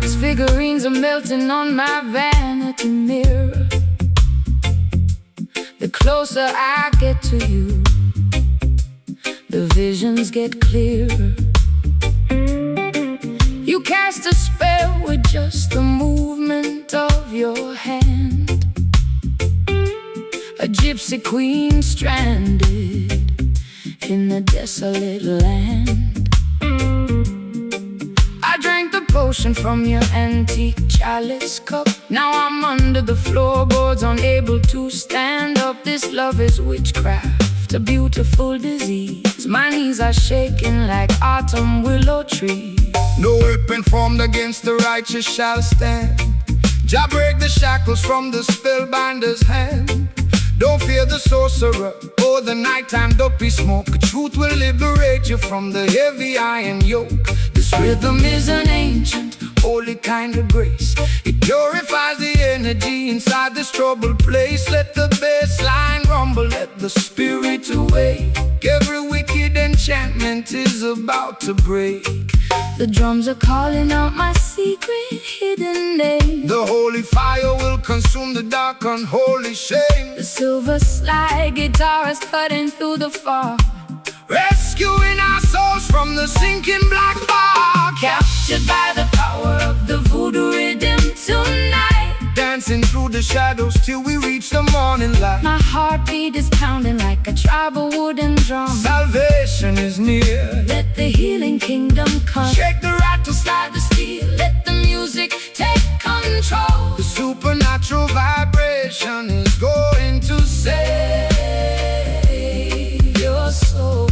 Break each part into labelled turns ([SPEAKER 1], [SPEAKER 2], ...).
[SPEAKER 1] wax figurines are melting on my vanity mirror. The closer I get to you, the visions get clearer. You cast a spell with just the movement of your hand. A gypsy queen stranded in a desolate land. I drank the potion from your antique chalice cup. Now I'm under the floorboards, unable to stand up. This love is witchcraft, a beautiful disease. My knees are shaking like autumn willow trees.
[SPEAKER 2] No weapon formed against the righteous shall stand. Jah break the shackles from the spellbinder's hand. Don't fear the sorcerer or the nighttime dopey smoke. Truth will liberate you from the heavy iron yoke. This rhythm is an ancient, holy kind of grace. It purifies the energy inside this troubled place. Let the bass line rumble, let the spirit awake. Every wicked enchantment is about to break.
[SPEAKER 1] The drums are calling out my secret hidden name.
[SPEAKER 2] The holy fire will consume the dark unholy shame.
[SPEAKER 1] The silver slide guitar is cutting through the fog,
[SPEAKER 2] rescuing our souls from the sinking black bar.
[SPEAKER 1] captured by the power of the voodoo rhythm tonight.
[SPEAKER 2] Dancing through the shadows till we reach the morning light.
[SPEAKER 1] My heartbeat is pounding like a tribal wooden drum.
[SPEAKER 2] Salvation is near.
[SPEAKER 1] Let the healing kingdom come.
[SPEAKER 2] Shake the rattle,
[SPEAKER 1] Slide the steel, let the music take control.
[SPEAKER 2] the supernatural vibration is going to save
[SPEAKER 1] Your soul.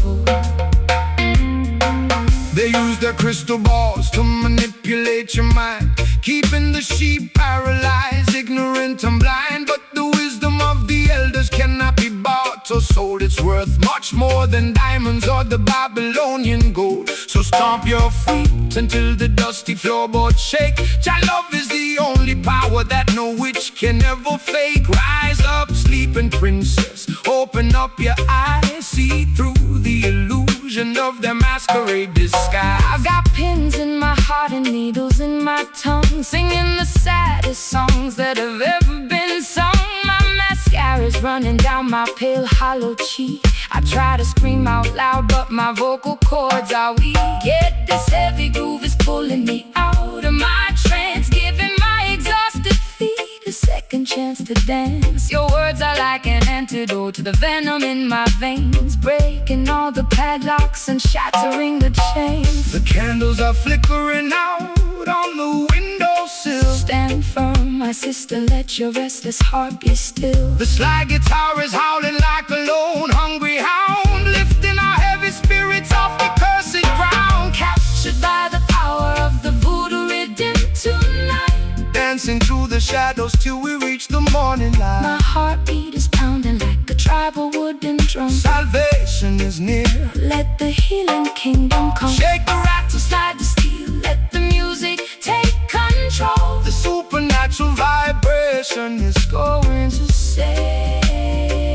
[SPEAKER 2] They use their crystal balls to manipulate your mind, keeping the sheep paralyzed, ignorant and blind. But the wisdom of the elders cannot be bought or sold. It's worth much more than diamonds or the Babylonian gold. So stomp your feet until the dusty floorboards shake. Jah love is the only power that no witch can ever fake. Rise up, sleeping princess, open up your eyes, see through the illusion of their masquerade disguise.
[SPEAKER 1] I've got pins in my heart and needles in my tongue, singing the saddest songs that have ever been sung. My mascara's running down my pale hollow cheek. I try to scream out loud, but my vocal cords are weak. Yet this heavy groove is pulling me out of my trance, giving my exhausted feet a second chance to dance. Your words are like an antidote to the venom in my veins, breaking all the padlocks and shattering the chains.
[SPEAKER 2] The candles are flickering out on the windowsill.
[SPEAKER 1] Stand firm, my sister, let your restless heart be still.
[SPEAKER 2] The slide guitar is howling like a lone hungry hound, lifting our heavy spirits off the cursed ground.
[SPEAKER 1] Captured by the power of the voodoo rhythm tonight.
[SPEAKER 2] Dancing through the shadows till we reach the morning light.
[SPEAKER 1] My heartbeat is pounding like a tribal wooden drum.
[SPEAKER 2] Salvation is near.
[SPEAKER 1] Let the healing kingdom come.
[SPEAKER 2] Shake the rattle,
[SPEAKER 1] Slide the steel, let the music take control.
[SPEAKER 2] the supernatural vibration is
[SPEAKER 1] Going to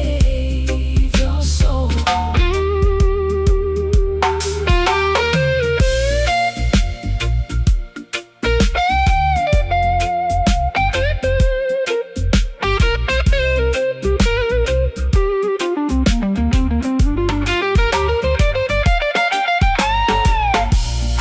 [SPEAKER 1] save your soul.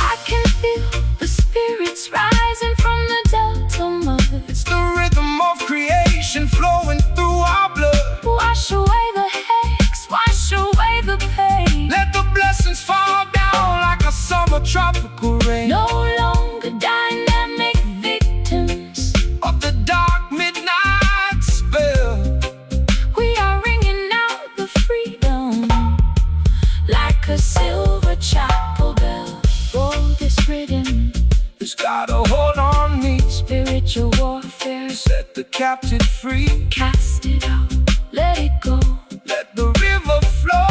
[SPEAKER 1] I can feel the spirits rising from the Delta mud.
[SPEAKER 2] It's the rhythm of creation flowing through our blood.
[SPEAKER 1] Wash away the hex, wash away the pain.
[SPEAKER 2] Let the blessings fall down like a summer tropical rain.
[SPEAKER 1] No longer dynamic victims
[SPEAKER 2] Of the dark midnight spell.
[SPEAKER 1] we are ringing out the freedom like a silver chapel bell. Roll this rhythm,
[SPEAKER 2] It's got a hold on me,
[SPEAKER 1] spiritual warfare.
[SPEAKER 2] set the captive free.
[SPEAKER 1] Cast it out, let it go.
[SPEAKER 2] Let the river flow.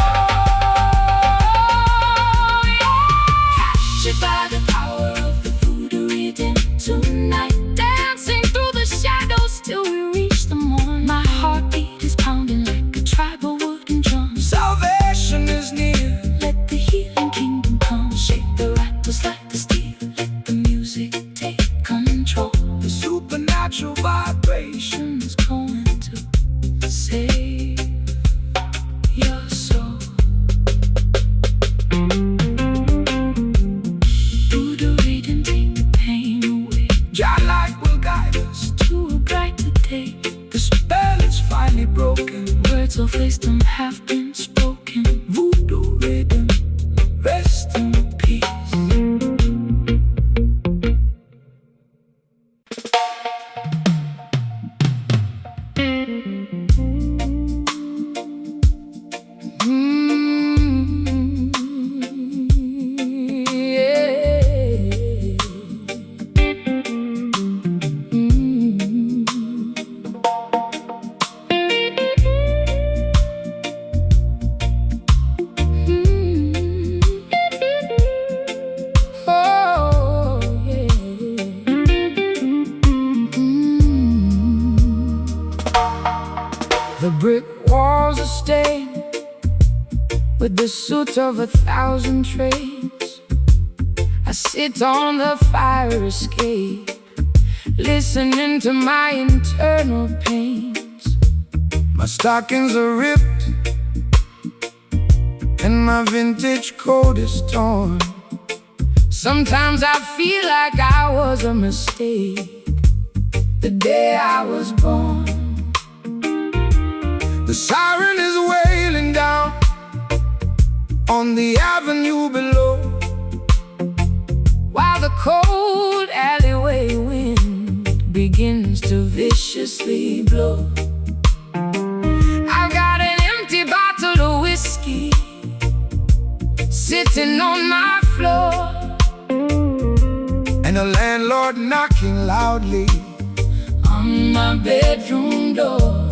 [SPEAKER 1] Captured by the power of the voodoo rhythm tonight. Dancing through the shadows till we reach the morn. My heartbeat is pounding like a tribal wooden drum.
[SPEAKER 2] Salvation is near.
[SPEAKER 1] Let the healing kingdom come. Shake the rattles like the steel, let the music take control. of wisdom have been spoken. Voodoo rhythm, rest in peace. The brick walls are stained with the soot of 1,000 trades. I sit on the fire escape, listening to my internal pains.
[SPEAKER 2] My stockings are ripped and my vintage coat is torn.
[SPEAKER 1] Sometimes I feel like I was a mistake the day I was born.
[SPEAKER 2] The siren is wailing down on the avenue below,
[SPEAKER 1] while the cold alleyway wind begins to viciously blow. I've got an empty bottle of whiskey sitting on my floor,
[SPEAKER 2] and a landlord knocking loudly
[SPEAKER 1] on my bedroom door.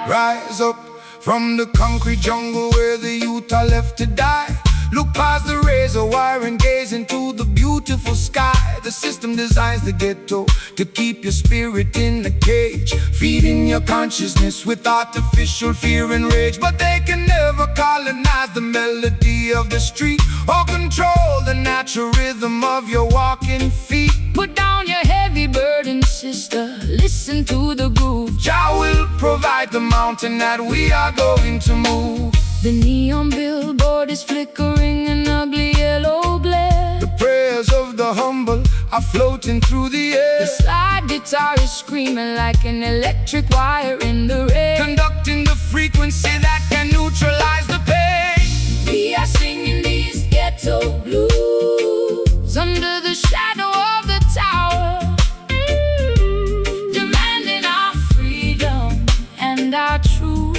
[SPEAKER 2] Rise up from the concrete jungle where the youth are left to die. Look past the razor wire and gaze into the beautiful sky. The system designs the ghetto to keep your spirit in a cage, feeding your consciousness with artificial fear and rage. But they can never colonize the melody of the street or control the natural rhythm of your walking feet.
[SPEAKER 1] Put down your heavy burden, sister, listen to the groove.
[SPEAKER 2] Jah will provide the mountain that we are going to move.
[SPEAKER 1] The neon billboard is flickering an ugly yellow glare.
[SPEAKER 2] The prayers of the humble are floating through the air.
[SPEAKER 1] The slide guitar is screaming like an electric wire in the rain,
[SPEAKER 2] conducting the frequency that can neutralize the pain.
[SPEAKER 1] We are singing these ghetto blues under the shadow of the tower, demanding our freedom and our true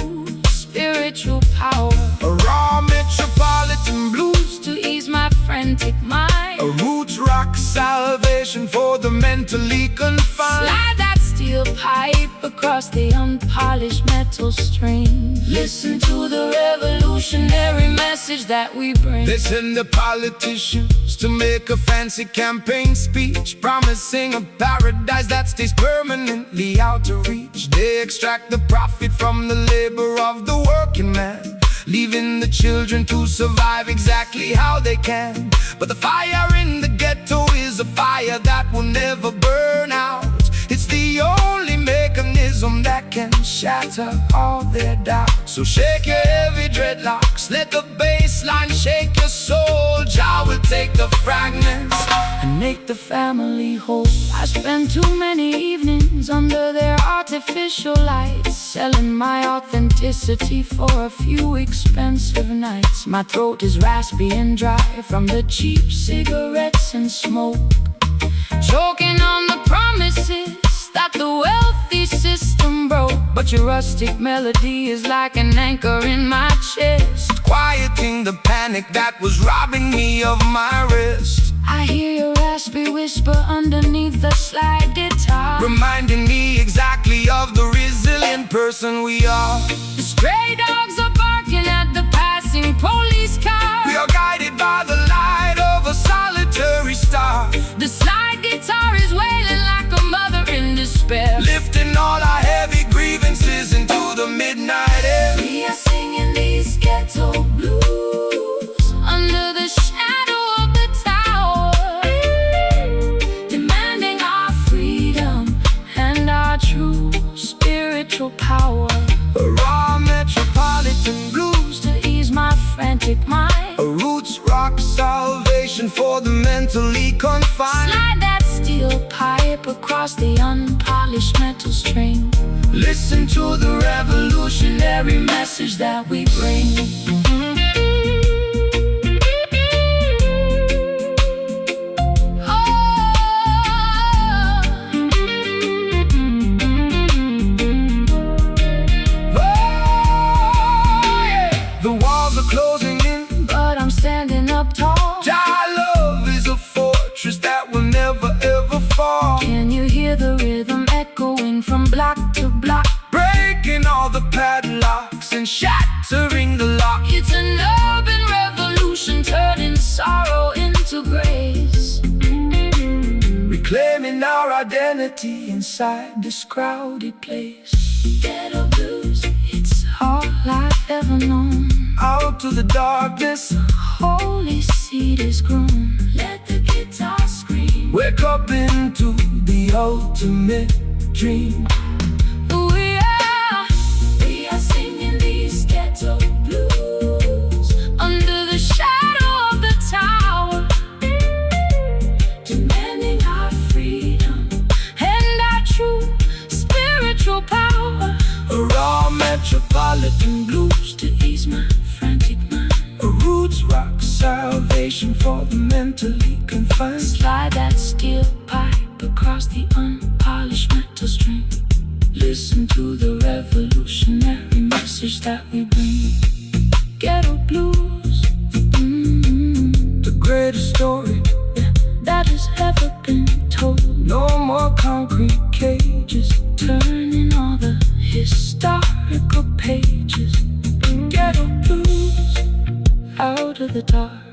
[SPEAKER 1] spiritual power.
[SPEAKER 2] A raw metropolitan blues
[SPEAKER 1] to ease my frantic mind,
[SPEAKER 2] a roots rock salvation for the mentally confined.
[SPEAKER 1] Slide that steel pipe across the unpolished metal string. Listen to the revolutionary message that we bring.
[SPEAKER 2] They send the politicians to make a fancy campaign speech, promising a paradise that stays permanently out of reach. They extract the profit from the labor of the working man, leaving the children to survive exactly how they can. But the fire in the ghetto is a fire that will never burn out. It's the only mechanism that can shatter all their doubts. So shake your heavy dreadlocks, let the bass line shake your soul. Jah will take the fragments
[SPEAKER 1] and make the family whole. I spent too many evenings under their artificial lights, selling my authenticity for a few expensive nights. My throat is raspy and dry from the cheap cigarettes and smoke, choking on the promises that the wealthy system broke. But your rustic melody is like an anchor in my chest,
[SPEAKER 2] quieting the panic that was robbing me of my rest.
[SPEAKER 1] I hear your raspy whisper underneath the slide guitar,
[SPEAKER 2] reminding me exactly of the resilient person we are.
[SPEAKER 1] The stray dogs are barking at the passing police car.
[SPEAKER 2] We are guided by the light of a solitary star.
[SPEAKER 1] The slide guitar is wailing like a mother in despair,
[SPEAKER 2] lifting all our heavy grievances into the midnight air.
[SPEAKER 1] We are singing these ghetto blues under the shadow of the tower, demanding our freedom and our true spiritual power.
[SPEAKER 2] A raw metropolitan blues
[SPEAKER 1] to ease my frantic mind,
[SPEAKER 2] a roots rock salvation for the mentally confined.
[SPEAKER 1] Slide that steel pipe across the unpolished metal string. Listen to the revolutionary message that we bring.
[SPEAKER 2] Closing in,
[SPEAKER 1] but I'm standing up tall.
[SPEAKER 2] Our love is a fortress that will never ever fall.
[SPEAKER 1] Can you hear the rhythm echoing from block to block?
[SPEAKER 2] Breaking all the padlocks and shattering the lock.
[SPEAKER 1] It's an urban revolution turning sorrow into grace,
[SPEAKER 2] reclaiming our identity inside this crowded place.
[SPEAKER 1] Ghetto blues, it's all I've ever known.
[SPEAKER 2] Out to the darkness,
[SPEAKER 1] holy seed is grown. Let the guitar scream.
[SPEAKER 2] Wake up into the ultimate dream.
[SPEAKER 1] We are singing these ghetto blues under the shadow of the tower, demanding our freedom and our true spiritual power.
[SPEAKER 2] A raw metropolitan blues to ease my frantic mind. A roots rock salvation for the mentally confined.
[SPEAKER 1] Slide that steel pipe across the unpolished metal string. Listen to the revolutionary message that we bring. Ghetto blues,
[SPEAKER 2] the greatest story
[SPEAKER 1] that has ever been told.
[SPEAKER 2] No more concrete cages,
[SPEAKER 1] turning all the historical pages.
[SPEAKER 2] Ghetto blues,
[SPEAKER 1] out of the dark.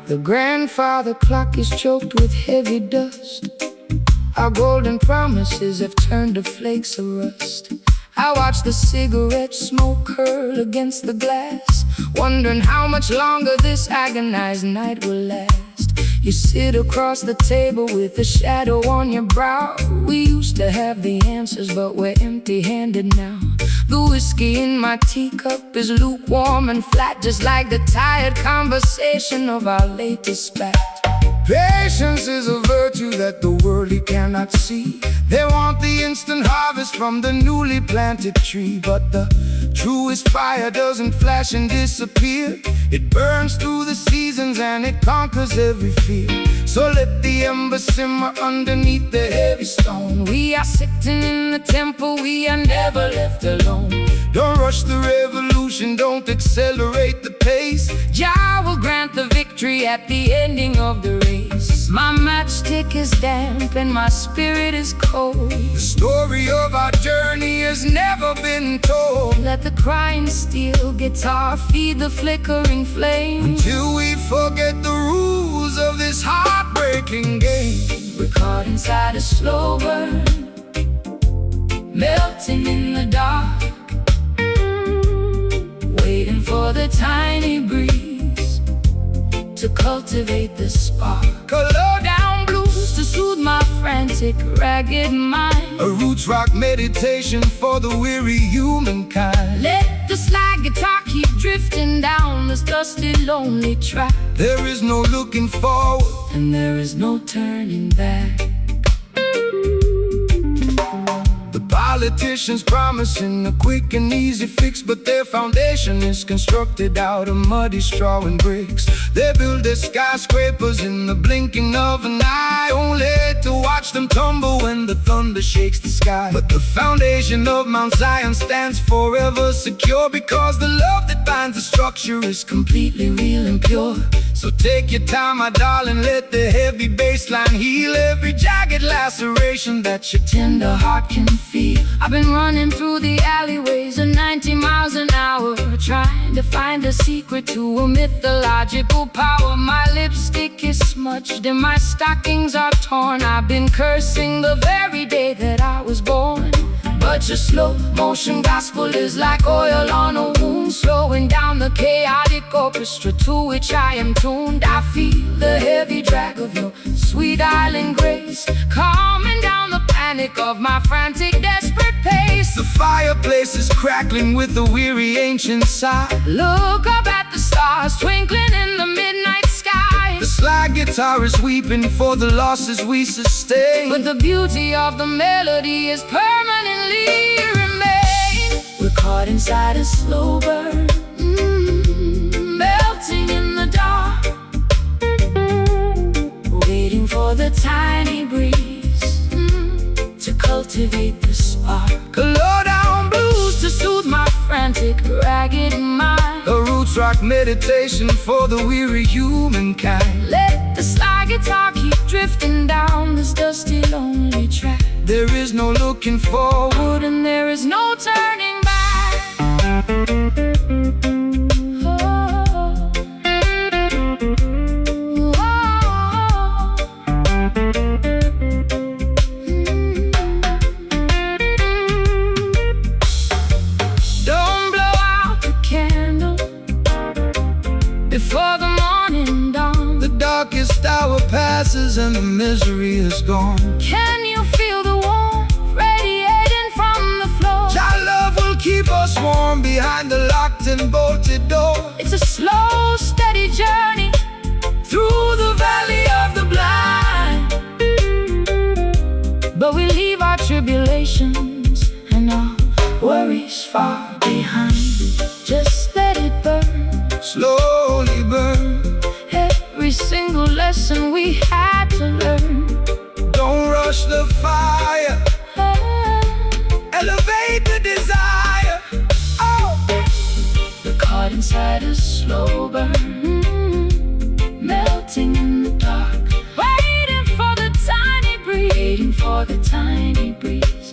[SPEAKER 1] The grandfather clock is choked with heavy dust. Our golden promises have turned to flakes of rust. I watch the cigarette smoke curl against the glass, wondering how much longer this agonized night will last. You sit across the table with a shadow on your brow. We used to have the answers, but we're empty-handed now. The whiskey in my teacup is lukewarm and flat, just like the tired conversation of our latest spat.
[SPEAKER 2] Patience is a virtue that the worldly cannot see. They want the instant harvest from the newly planted tree, but the truest fire doesn't flash and disappear. It burns through the seasons and it conquers every fear. So let the ember simmer underneath the heavy stone.
[SPEAKER 1] We are sitting in the temple, we are never left alone.
[SPEAKER 2] Don't rush the revolution, don't accelerate the pace.
[SPEAKER 1] Jah will grant the victory at the ending of the race. My matchstick is damp and my spirit is cold.
[SPEAKER 2] The story of our journey has never been told.
[SPEAKER 1] Let the crying steel guitar feed the flickering flame,
[SPEAKER 2] until we forget the rules of this heartbreaking game.
[SPEAKER 1] We're caught inside a slow burn, melting in the dark, waiting for the tiny breeze to cultivate the spark.
[SPEAKER 2] Low down
[SPEAKER 1] blues to soothe my frantic, ragged mind.
[SPEAKER 2] A roots rock meditation for the weary humankind.
[SPEAKER 1] Let the slide guitar keep drifting down this dusty, lonely track.
[SPEAKER 2] There is no looking forward,
[SPEAKER 1] and there is no turning back.
[SPEAKER 2] The Politicians promising a quick and easy fix, but their foundation is constructed out of muddy straw and bricks. They build their skyscrapers in the blinking of an eye, only to watch them tumble when the thunder shakes the sky. But the foundation of Mount Zion stands forever secure, because the love that binds the structure is completely real and pure. So take your time, my darling, let the heavy bass line heal every jagged laceration that your tender heart can feel.
[SPEAKER 1] I've been running through the alleyways at 90 miles an hour, trying to find a secret to a mythological power. My lipstick is smudged and my stockings are torn. I've been cursing the very day that I was born. But your slow motion gospel is like oil on a wound, slowing down the chaotic orchestra to which I am tuned. I feel the heavy drag of your sweet island grace, calming down the panic of my frantic, desperate pace.
[SPEAKER 2] The fireplace is crackling with a weary ancient sigh.
[SPEAKER 1] Look up at the stars twinkling in the midnight sky.
[SPEAKER 2] The slide guitar is weeping for the losses we sustain,
[SPEAKER 1] but the beauty of the melody is permanently remain. We're caught inside a slow burn, melting in the dark, waiting for the tiny breeze to cultivate the spark.
[SPEAKER 2] Low-down blues
[SPEAKER 1] To soothe my frantic, ragged mind,
[SPEAKER 2] a roots rock meditation for the weary humankind.
[SPEAKER 1] let the slide guitar keep drifting down this dusty, lonely track.
[SPEAKER 2] There is no looking forward,
[SPEAKER 1] And there is no turning back. Oh. Don't blow out the candle before the morning dawn.
[SPEAKER 2] the darkest hour passes and the misery is gone.
[SPEAKER 1] Can you feel the warmth radiating from the floor?
[SPEAKER 2] Our love will keep us warm behind the locked and bolted door.
[SPEAKER 1] It's a slow, steady journey through the valley of the blind, but we leave our tribulations and our worries far behind. Just let it burn,
[SPEAKER 2] Slowly burn,
[SPEAKER 1] every single lesson we had to learn.
[SPEAKER 2] don't rush the fire, elevate the desire. Oh,
[SPEAKER 1] We're caught inside a slow burn, melting in the dark, waiting for the tiny breeze,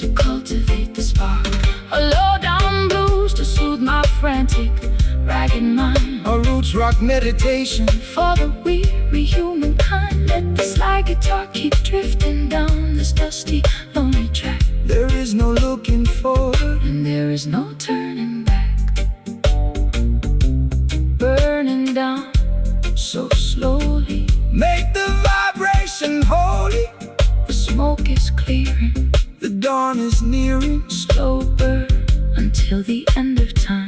[SPEAKER 1] to cultivate the spark. A low-down blues to soothe my frantic, ragged mind,
[SPEAKER 2] a roots rock meditation
[SPEAKER 1] for the weary humankind. Let the slide guitar keep drifting down this dusty, lonely track.
[SPEAKER 2] There is no looking forward,
[SPEAKER 1] And there is no turning back. Burning down so slowly,
[SPEAKER 2] make the vibration holy.
[SPEAKER 1] the smoke is clearing,
[SPEAKER 2] The dawn is nearing,
[SPEAKER 1] slow burn until the end of time.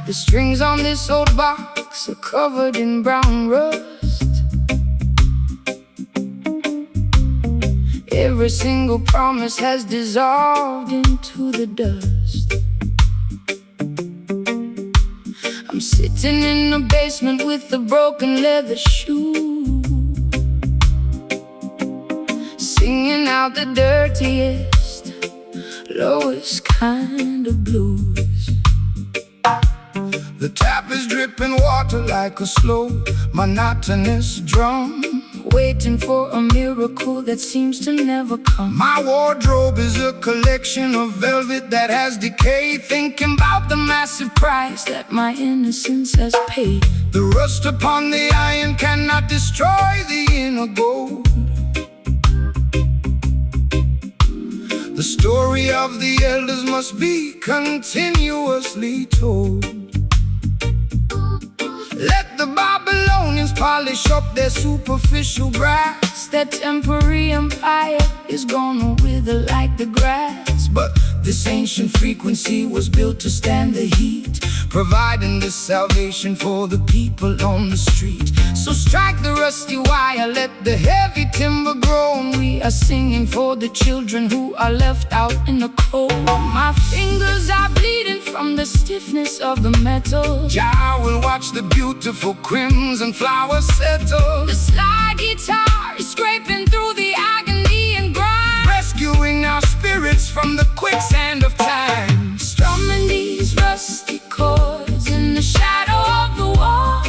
[SPEAKER 1] The strings on this old box are covered in brown rust. Every single promise has dissolved into the dust. I'm sitting in the basement with a broken leather shoe, singing out the dirtiest, lowest kind of blues.
[SPEAKER 2] the tap is dripping water like a slow, monotonous drum.
[SPEAKER 1] waiting for a miracle that seems to never come.
[SPEAKER 2] My wardrobe is a collection of velvet that has decayed, thinking about the massive
[SPEAKER 1] Price that my innocence has paid.
[SPEAKER 2] The rust upon the iron cannot destroy the inner gold. The story of the elders must be continuously told. Let the Babylonians polish up their superficial brass.
[SPEAKER 1] Their temporary empire is gonna wither like the grass.
[SPEAKER 2] But this ancient frequency was built to stand the heat, providing the salvation for the people on the street.
[SPEAKER 1] So strike the rusty wire, let the heavy timber grow, and we are singing for the children who are left out in the cold. My fingers are bleeding from the stiffness of the metal.
[SPEAKER 2] Jah will watch the beautiful crimson flowers settle.
[SPEAKER 1] The slide guitar is scraping through the agony and grind,
[SPEAKER 2] rescuing our spirits from the quicksand of time.
[SPEAKER 1] Strumming these rusty chords in the shadow of the wall,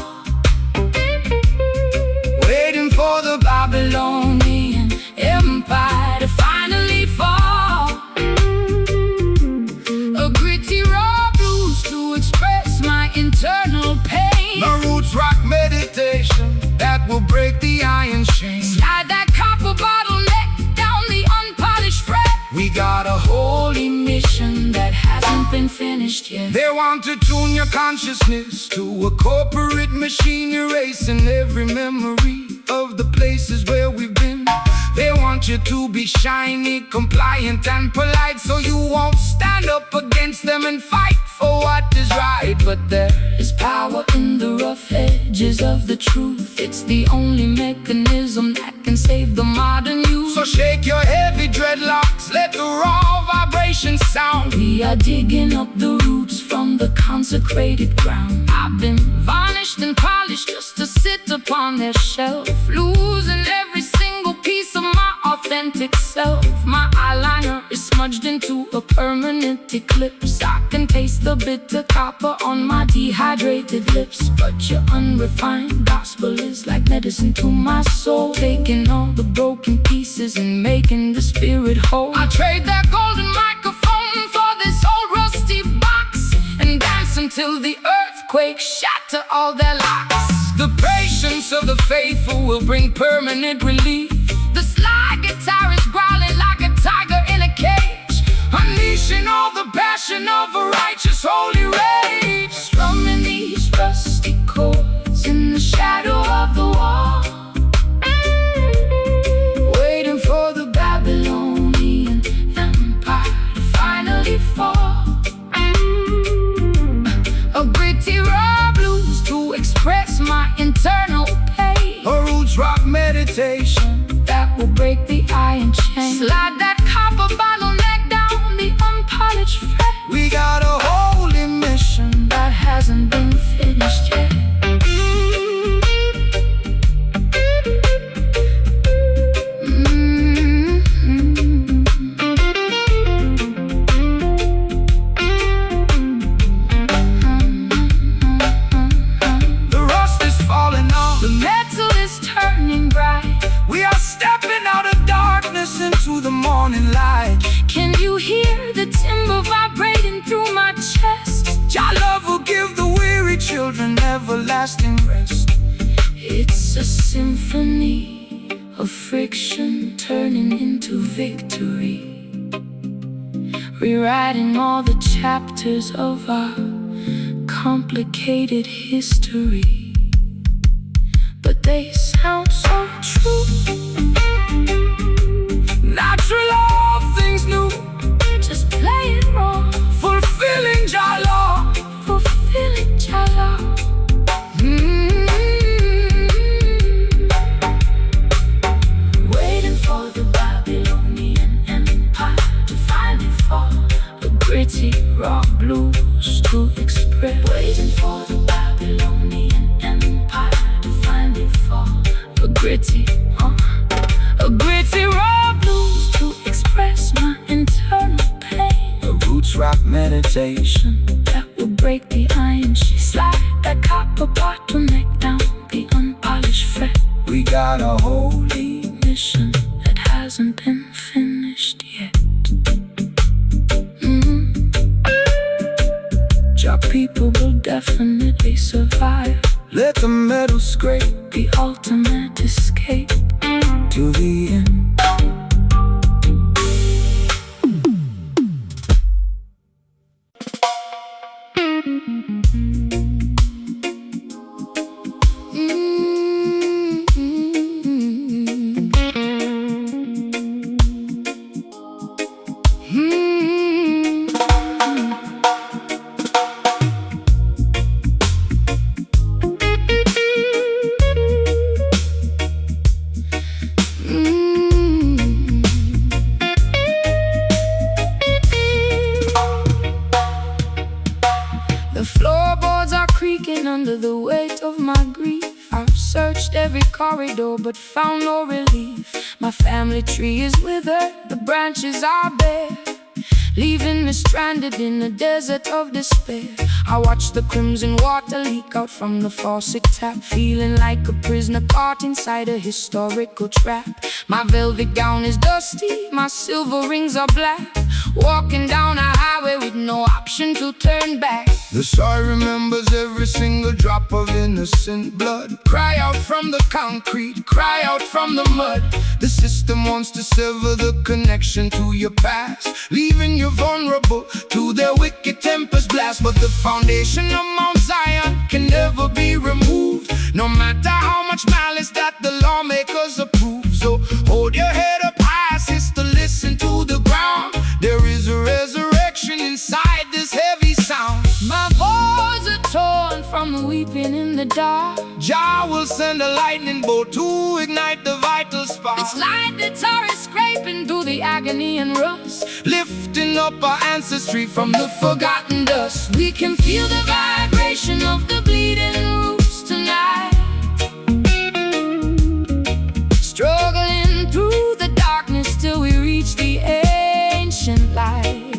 [SPEAKER 2] waiting for the
[SPEAKER 1] Babylonian empire to finally fall. A gritty raw blues to express my internal pain.
[SPEAKER 2] The roots rock meditation that will break the iron chain.
[SPEAKER 1] Slide that copper bottleneck down the unpolished fret.
[SPEAKER 2] We got a
[SPEAKER 1] Holy mission that hasn't been finished yet.
[SPEAKER 2] They want to tune your consciousness to a corporate machine, erasing every memory of the places where we've been. They want you to be shiny, compliant and polite, so you won't stand up against them and fight for what is right.
[SPEAKER 1] But there is power in the rough edges of the truth. It's the only mechanism that can save the modern youth.
[SPEAKER 2] So shake your heavy dreadlocks, let the raw vibration sound.
[SPEAKER 1] We are digging up the roots from the consecrated ground. I've been varnished and polished just to sit upon their shelf, losing every single piece of my authentic self. My eyeliner is smudged into a permanent eclipse. I can taste the bitter copper on my dehydrated lips. But your unrefined gospel is like medicine to my soul, taking all the broken pieces and making the spirit whole.
[SPEAKER 2] I trade that golden microphone for this old rusty box,
[SPEAKER 1] and dance until the earthquake shatter all their locks.
[SPEAKER 2] The patience of the faithful will bring permanent relief.
[SPEAKER 1] The slide guitar is growling like a tiger in a cage,
[SPEAKER 2] unleashing all the passion of a righteous holy rage.
[SPEAKER 1] Strumming these rusty chords in the shadow of the wall,
[SPEAKER 2] waiting for the
[SPEAKER 1] Babylonian empire to finally fall. A gritty raw blues to express my internal pain.
[SPEAKER 2] A roots rock meditation
[SPEAKER 1] that will break the iron chain. Slide that copper bottleneck down the unpolished fret.
[SPEAKER 2] We got a holy mission
[SPEAKER 1] that hasn't been finished yet.
[SPEAKER 2] The rust is falling off,
[SPEAKER 1] the metal is turning bright.
[SPEAKER 2] We are stepping out of darkness into the morning light.
[SPEAKER 1] Can you hear the timber vibrating through my chest?
[SPEAKER 2] Your love will give the weary children everlasting rest.
[SPEAKER 1] It's a symphony of friction turning into victory, rewriting all the chapters of our complicated history. But they sound so true,
[SPEAKER 2] natural, all things new.
[SPEAKER 1] Just play it raw,
[SPEAKER 2] fulfilling Jah law,
[SPEAKER 1] fulfilling Jah law. Waiting for the Babylonian empire to finally fall. A gritty raw blues to express. Waiting for the Babylonian empire to finally fall. A gritty raw blues to express my internal pain.
[SPEAKER 2] A roots rock meditation
[SPEAKER 1] that will break the iron chain. Slide that copper bottleneck down the unpolished fret.
[SPEAKER 2] We got a whole
[SPEAKER 1] hasn't been finished yet. Your people will definitely survive.
[SPEAKER 2] Let the metal scrape
[SPEAKER 1] The ultimate escape
[SPEAKER 2] to the end.
[SPEAKER 1] The floorboards are creaking under the weight of my grief. I've searched every corridor but found no relief. My family tree is withered, the branches are bare, leaving me stranded in a desert of despair. I watch the crimson water leak out from the faucet tap, feeling like a prisoner caught inside a historical trap. My velvet gown is dusty, my silver rings are black, walking down a highway with no option to turn back.
[SPEAKER 2] The soil remembers every single drop of innocent blood. Cry out from the concrete, cry out from the mud. The system wants to sever the connection to your past, leaving you vulnerable to their wicked tempest blast. But the foundation of Mount Zion can never be removed, no matter how much malice that the lawmakers approve. So hold your head up high, sister, listen to the ground. There is a resurrection inside this heavy sound.
[SPEAKER 1] My boys are torn from the weeping in the dark.
[SPEAKER 2] Jah will send a lightning bolt to ignite the vital spark.
[SPEAKER 1] It's like the tar is scraping through the agony and rust,
[SPEAKER 2] Lifting up our ancestry from the forgotten dust.
[SPEAKER 1] we can feel the vibration of the bleeding roots tonight, struggling through the darkness till we reach the ancient light.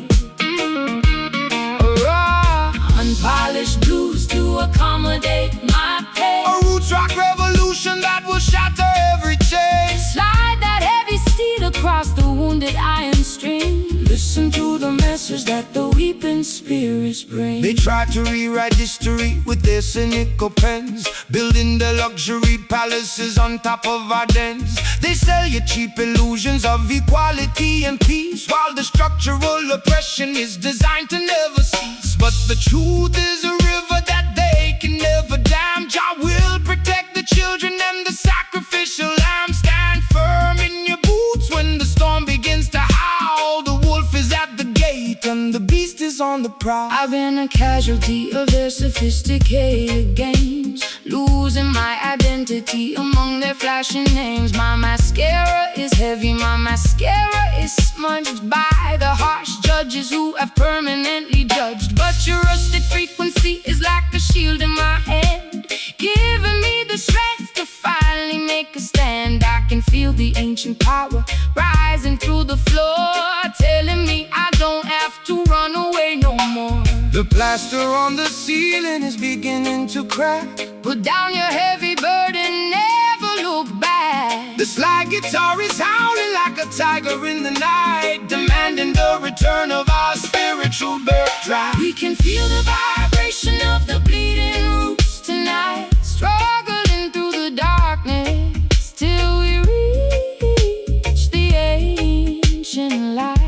[SPEAKER 1] Raw, unpolished blues to accommodate my pain.
[SPEAKER 2] A roots rock revolution that will shatter every chain.
[SPEAKER 1] Slide that heavy steel across the wounded iron string. Listen to the message that the weeping spirits bring.
[SPEAKER 2] They try to rewrite history with their cynical pens, building their luxury palaces on top of our dens. They sell you cheap illusions of equality and peace, while the structural oppression is designed to never cease. But the truth is a river that they can never dam. Jah will protect the children and the sacrificial lamb. Stand firm in your boots when the storm begins to howl. The wolf is at the gate and the beast is on the prowl.
[SPEAKER 1] I've been a casualty of their sophisticated games, losing my identity among their flashing names. My mascara is heavy, my mascara is smudged by the harsh judges who have permanently judged. But your rusted frequency is like a shield in my hand, giving me the strength to finally make a stand. I can feel the ancient power rising through the floor, telling me I don't have to run away no more.
[SPEAKER 2] The plaster on the ceiling is beginning to crack.
[SPEAKER 1] Put down your heavy burden, never look back.
[SPEAKER 2] The slide guitar is howling like a tiger in the night, demanding the return of our spiritual birthright.
[SPEAKER 1] We can feel the vibration of the bleeding roots tonight, struggling through the darkness till we reach the ancient light.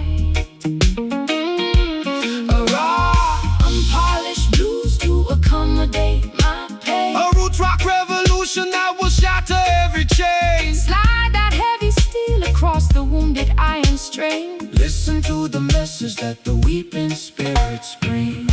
[SPEAKER 1] A raw, unpolished blues to accommodate my pain.
[SPEAKER 2] A roots rock revolution that will shatter every chain.
[SPEAKER 1] Slide that heavy steel across the wounded iron string.
[SPEAKER 2] Listen to the message that the weeping spirits bring.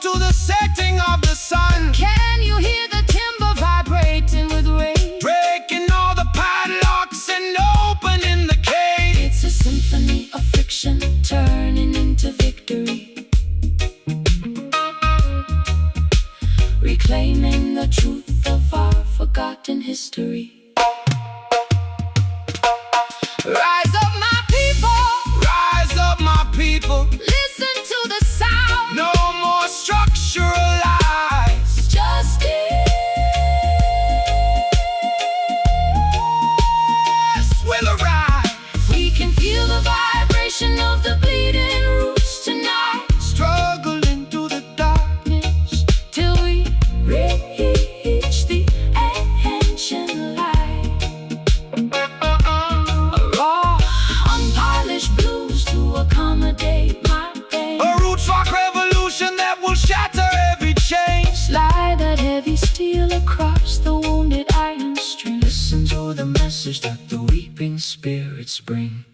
[SPEAKER 2] To the setting of the sun.
[SPEAKER 1] Can you hear the timber vibrating with rage?
[SPEAKER 2] Breaking all the padlocks and opening the cage.
[SPEAKER 1] It's a symphony of friction turning into victory, reclaiming the truth of our forgotten mystery. Rise up, my people.
[SPEAKER 2] Rise up, my people.
[SPEAKER 1] Listen to the sound.
[SPEAKER 2] No more structural lies.
[SPEAKER 1] Justice
[SPEAKER 2] will arise.
[SPEAKER 1] We can feel the vibration of the bleeding roots tonight.
[SPEAKER 2] Struggling through the darkness
[SPEAKER 1] till we reach the ancient light. A raw, unpolished blues to accommodate my pain.
[SPEAKER 2] A roots rock revolution that will shatter every chain.
[SPEAKER 1] Slide that heavy steel across the wounded iron string.
[SPEAKER 2] Listen to the message that the weeping spirits bring.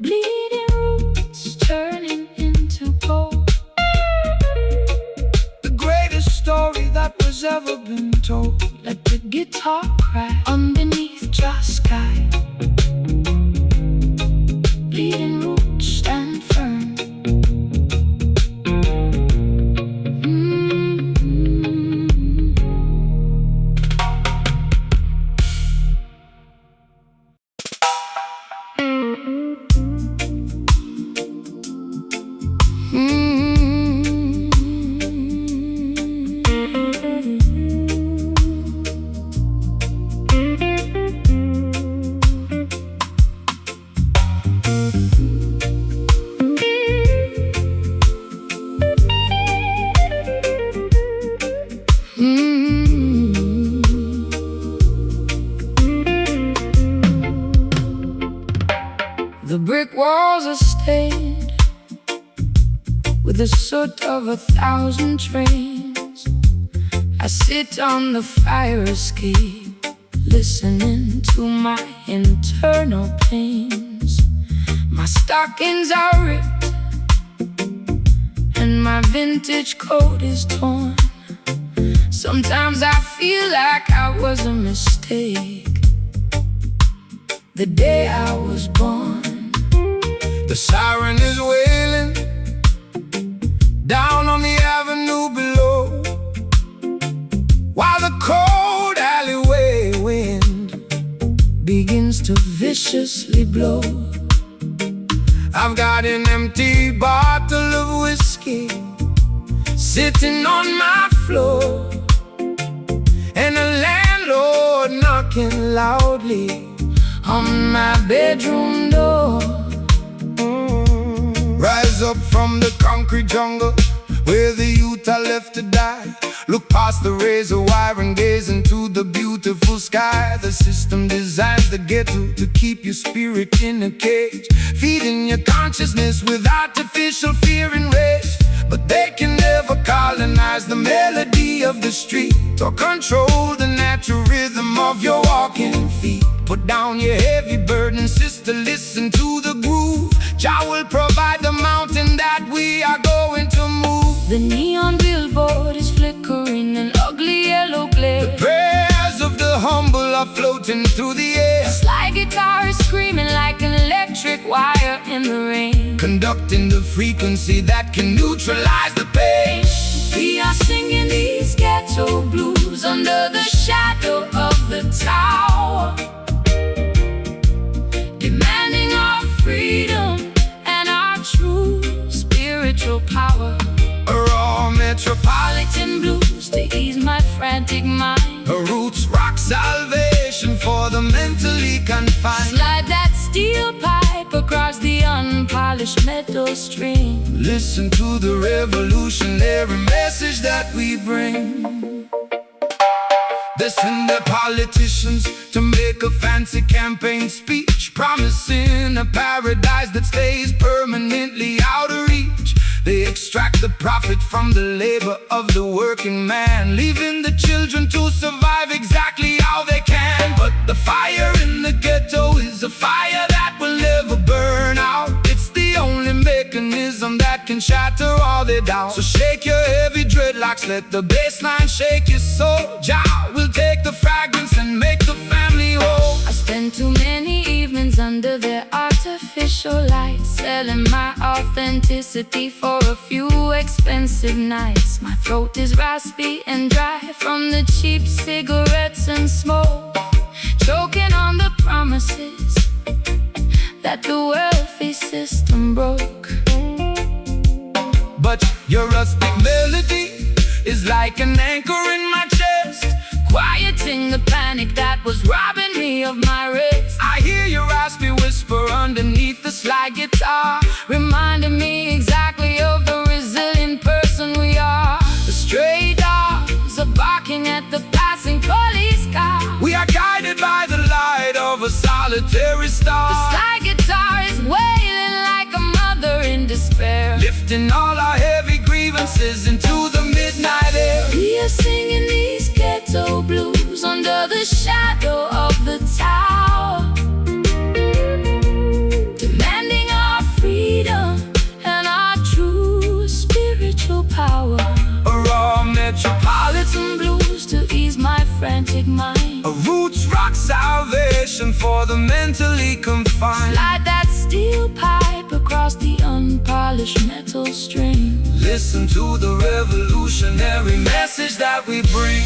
[SPEAKER 1] Bleeding roots turning into gold.
[SPEAKER 2] The greatest story that was ever been told.
[SPEAKER 1] Let the guitar cry underneath dry sky. Bleeding roots stand firm. The brick walls are stained with the soot of 1,000 trains. I sit on the fire escape, listening to my internal pains. My stockings are ripped and my vintage coat is torn. Sometimes I feel like I was a mistake the day I was born.
[SPEAKER 2] The siren is wailing down on the avenue below, while the cold alleyway wind
[SPEAKER 1] begins to viciously blow.
[SPEAKER 2] I've got an empty bottle of whiskey sitting on my floor, and a landlord knocking loudly on my bedroom door. Rise up from the concrete jungle where the youth are left to die. Look past the razor wire and gaze into the beautiful sky. The system designs the ghetto to keep your spirit in a cage, feeding your consciousness with artificial fear and rage. But they can never colonize the melody of the street or control the natural rhythm of your walking feet. Put down your heavy burden, sister, listen to the groove. Jah will provide the mountain that we are going to move.
[SPEAKER 1] The neon billboard is flickering an ugly yellow glare.
[SPEAKER 2] The prayers of the humble are floating through the air.
[SPEAKER 1] A slide guitar is screaming like an electric wire in the rain,
[SPEAKER 2] conducting the frequency that can neutralize the pain.
[SPEAKER 1] We are singing these ghetto blues under the shadow of the tower, demanding our freedom and our true spiritual power.
[SPEAKER 2] A raw metropolitan
[SPEAKER 1] blues to ease my frantic mind.
[SPEAKER 2] A roots rock salvation for the mentally confined.
[SPEAKER 1] Slide that steel pipe across the unpolished metal string.
[SPEAKER 2] Listen to the revolutionary message that we bring. They send their politicians to make a fancy campaign speech, promising a paradise that stays permanently out of reach. They extract the profit from the labor of the working man, leaving the children to survive exactly how they can. But the fire in the ghetto is a fire that will never burn out. It's the only mechanism that can shatter all their doubts. So shake your heavy dreadlocks, let the bass line shake your soul. Jah will take the fragrance and make the family whole.
[SPEAKER 1] I spend too many evenings under under their artificial lights, selling my authenticity for a few expensive nights. My throat is raspy and dry from the cheap cigarettes and smoke, choking on the promises that the wealthy system broke.
[SPEAKER 2] But your rustic melody is like an anchor in my chest,
[SPEAKER 1] quieting the panic that was robbing me of my rest.
[SPEAKER 2] I hear your raspy whisper underneath the slide guitar,
[SPEAKER 1] reminding me exactly of the resilient person we are. The stray dogs are barking at the passing police car.
[SPEAKER 2] We are guided by the light of a solitary star.
[SPEAKER 1] The slide guitar is wailing like a mother in despair,
[SPEAKER 2] lifting all our heavy grievances into the midnight air.
[SPEAKER 1] We are singing these ghetto blues under the shadow of the tower, demanding our freedom and our true spiritual power.
[SPEAKER 2] A raw
[SPEAKER 1] Metropolitan blues to ease my frantic mind,
[SPEAKER 2] a roots rock salvation for the mentally confined.
[SPEAKER 1] Slide that steel pipe across the unpolished metal string.
[SPEAKER 2] Listen to the revolutionary message that we bring.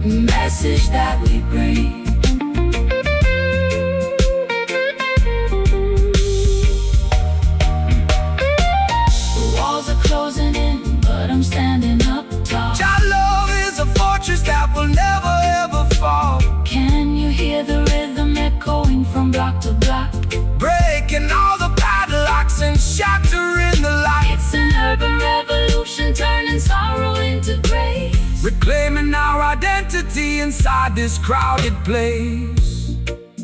[SPEAKER 1] The message that we bring. The walls are closing in, but I'm standing up tall.
[SPEAKER 2] Your love is a fortress that will never ever fall.
[SPEAKER 1] Can you hear the rhythm echoing from block to block,
[SPEAKER 2] breaking all the padlocks and shattering the light?
[SPEAKER 1] It's an urban revolution, turning sorrow into grace,
[SPEAKER 2] reclaiming our identity inside this crowded place.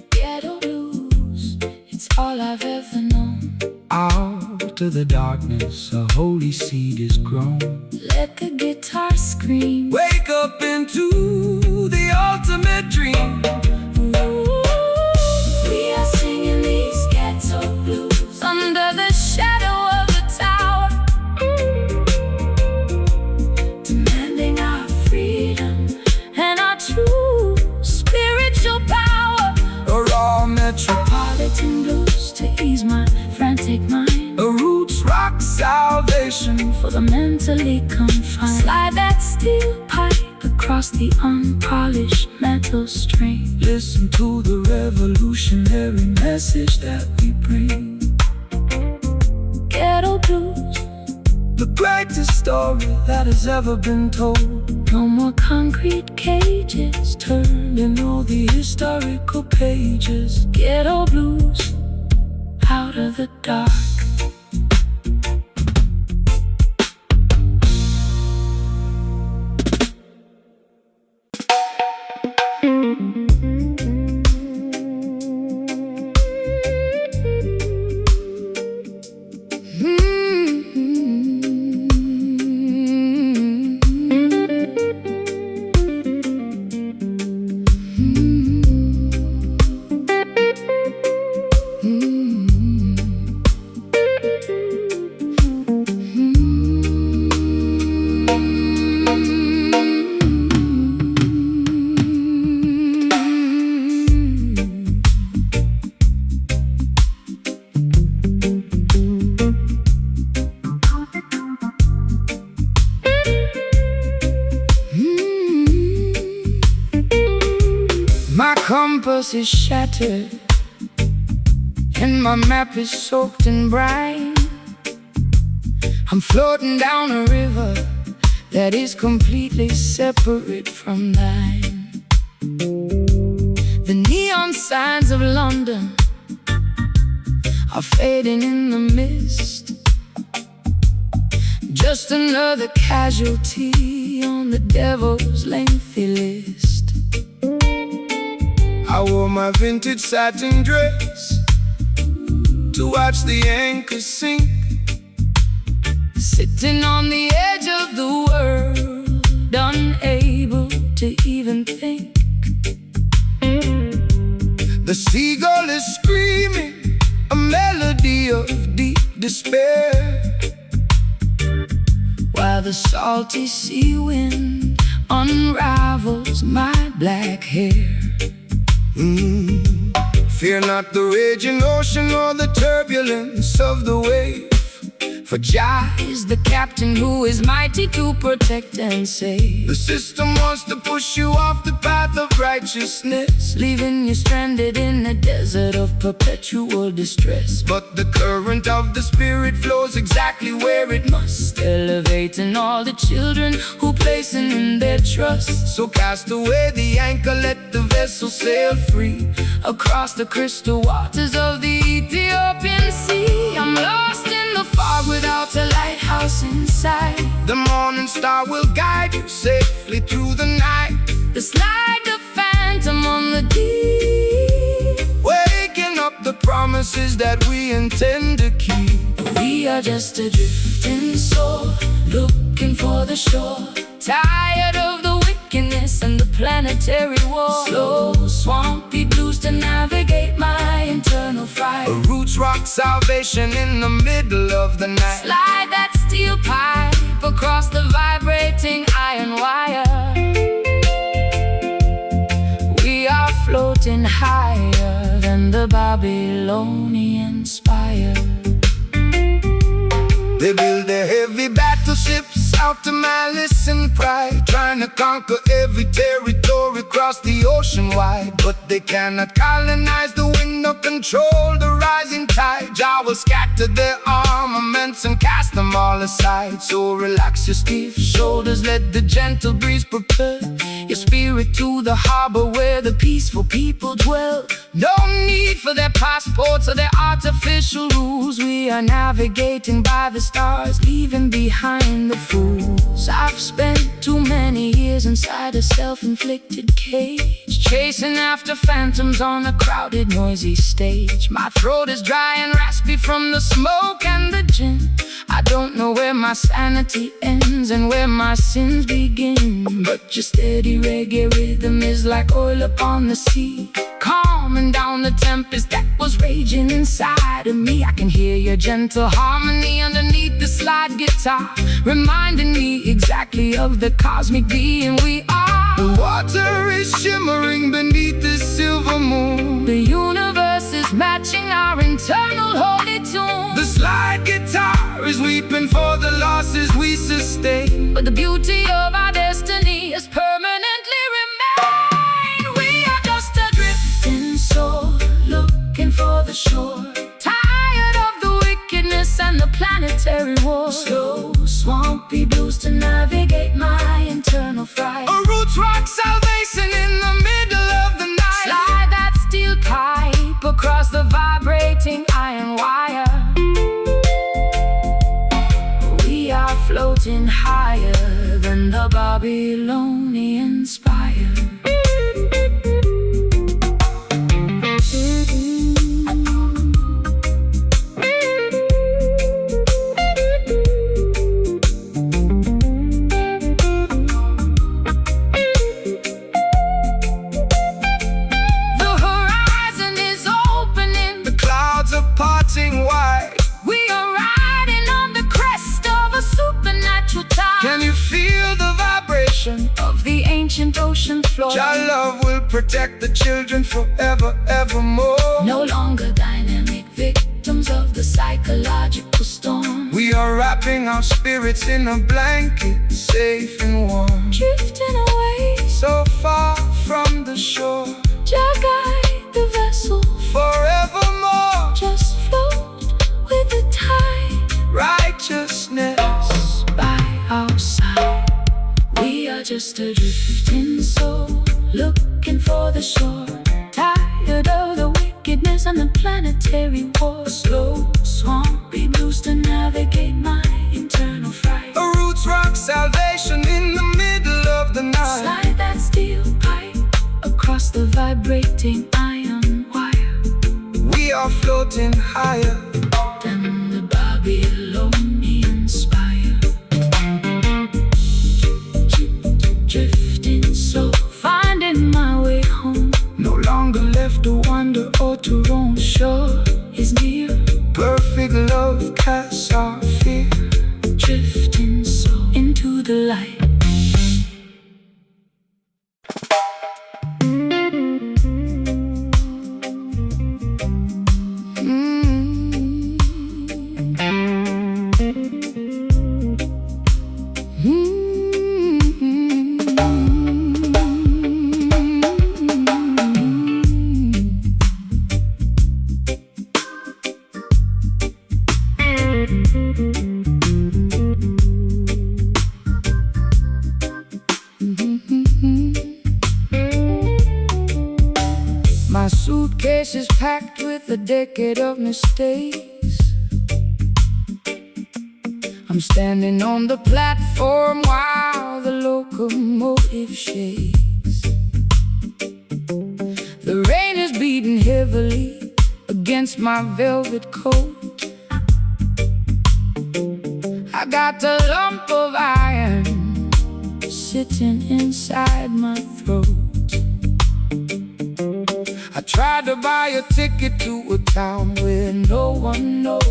[SPEAKER 1] Ghetto blues, it's all I've ever known.
[SPEAKER 2] Out of the darkness, a holy seed is grown.
[SPEAKER 1] Let the guitar scream,
[SPEAKER 2] wake up into the ultimate dream.
[SPEAKER 1] Ooh, we are singing these ghetto blues under the shadow of the tower, demanding our freedom and our true spiritual power.
[SPEAKER 2] A raw metropolitan
[SPEAKER 1] blues to ease my frantic mind,
[SPEAKER 2] a roots rock salvation
[SPEAKER 1] for the mentally confined. Slide that steel pipe across the unpolished metal string.
[SPEAKER 2] Listen to the revolutionary message that we bring.
[SPEAKER 1] Ghetto blues,
[SPEAKER 2] the greatest story that has ever been told.
[SPEAKER 1] No more concrete cages,
[SPEAKER 2] turning all the historical pages.
[SPEAKER 1] Ghetto blues, out of the dark.
[SPEAKER 2] My compass is shattered and my map is soaked in brine. I'm floating down a river that is completely separate from thine. The neon signs of London are fading in the mist, just another casualty on the devil's lengthy list. I wore my vintage satin dress to watch the anchor sink, sitting on the edge of the world, unable to even think. The seagull is screaming a melody of deep despair, while the salty sea wind
[SPEAKER 1] unravels my black hair.
[SPEAKER 2] Fear not the raging ocean or the turbulence of the wave,
[SPEAKER 1] for Jah is the captain who is mighty to protect and save.
[SPEAKER 2] the system wants to push you off the path of righteousness,
[SPEAKER 1] Leaving you stranded in a desert of perpetual distress.
[SPEAKER 2] but the current of the Spirit flows exactly where it must,
[SPEAKER 1] Elevating all the children who placing in their trust.
[SPEAKER 2] so cast away the anchor, let the vessel sail free
[SPEAKER 1] Across the crystal waters of the Ethiopian sea, I'm lost in the fog without a lighthouse inside.
[SPEAKER 2] The morning star will guide you safely through the night,
[SPEAKER 1] Just like a phantom on the deep,
[SPEAKER 2] waking up the promises that we intend to keep.
[SPEAKER 1] we are just a drifting soul, looking for the shore. Tired of the wickedness and the planetary war. Slow, swampy blues to navigate my internal fright.
[SPEAKER 2] A roots rock salvation in the middle of the night.
[SPEAKER 1] Slide that steel pipe across the vibrating iron wire. We are floating higher than the Babylonian spire.
[SPEAKER 2] They build their heavy battleships out to malice and pride, trying to conquer every territory across the ocean wide. But they cannot colonize the wind or control the rising tide. Jah will scatter their armaments and cast them all aside. So relax your stiff shoulders, let the gentle breeze prepare your spirit to the harbor where the peaceful people dwell. No need for their passports or their artificial rules. We are navigating by the stars, leaving behind the fools. I've spent too many years inside a self-inflicted cage, chasing after phantoms on a crowded, noisy stage. My throat is dry and raspy from the smoke and the gin. I don't know where my sanity ends and where my sins begin, but your steady reggae rhythm is like oil upon the sea, calming down the tempest that was raging inside of me. I can hear your gentle harmony underneath the slide guitar, reminding me exactly of the cosmic being we are. The water is shimmering beneath the silver moon.
[SPEAKER 1] The universe is matching our internal holy tune.
[SPEAKER 2] The slide guitar is weeping for the losses we sustain,
[SPEAKER 1] but the beauty of our destiny is permanently remain. We are just a drifting soul, looking for the shore. Tired of the wickedness and the planetary war. Slow, swampy blues to navigate my internal fright.
[SPEAKER 2] A roots rock salvation in the middle of the night.
[SPEAKER 1] Slide that steel pipe across the vibrating iron wire. We are floating higher than the Babylonian spire.
[SPEAKER 2] Wide.
[SPEAKER 1] We are riding on the crest of a supernatural tide.
[SPEAKER 2] Can you feel the vibration
[SPEAKER 1] of the ancient ocean floor?
[SPEAKER 2] Your love will protect the children forever, evermore.
[SPEAKER 1] No longer dynamic victims of the psychological storm.
[SPEAKER 2] We are wrapping our spirits in a blanket, safe and warm,
[SPEAKER 1] drifting away
[SPEAKER 2] so far from the shore.
[SPEAKER 1] Jah guide the vessel
[SPEAKER 2] forevermore.
[SPEAKER 1] Just float with the tide.
[SPEAKER 2] Righteousness
[SPEAKER 1] by our side. We are just a drifting soul, looking for the shore. Tired of the wickedness and the planetary war. Slow, swampy blues to navigate my internal fright.
[SPEAKER 2] A roots rock salvation in the middle of the night.
[SPEAKER 1] Slide that steel pipe across the vibrating iron wire.
[SPEAKER 2] We are floating higher
[SPEAKER 1] than the Babylonian spire. Drifting slow, finding my way home.
[SPEAKER 2] No longer left to wander or to roam.
[SPEAKER 1] Shore is near.
[SPEAKER 2] Perfect love casts our fear.
[SPEAKER 1] Drifting slow into the light. My suitcase is packed with a decade of mistakes. I'm standing on the platform while the locomotive shakes. The rain is beating heavily against my velvet coat. I got a lump of iron sitting inside my throat. I tried to buy a ticket to a town where no one knows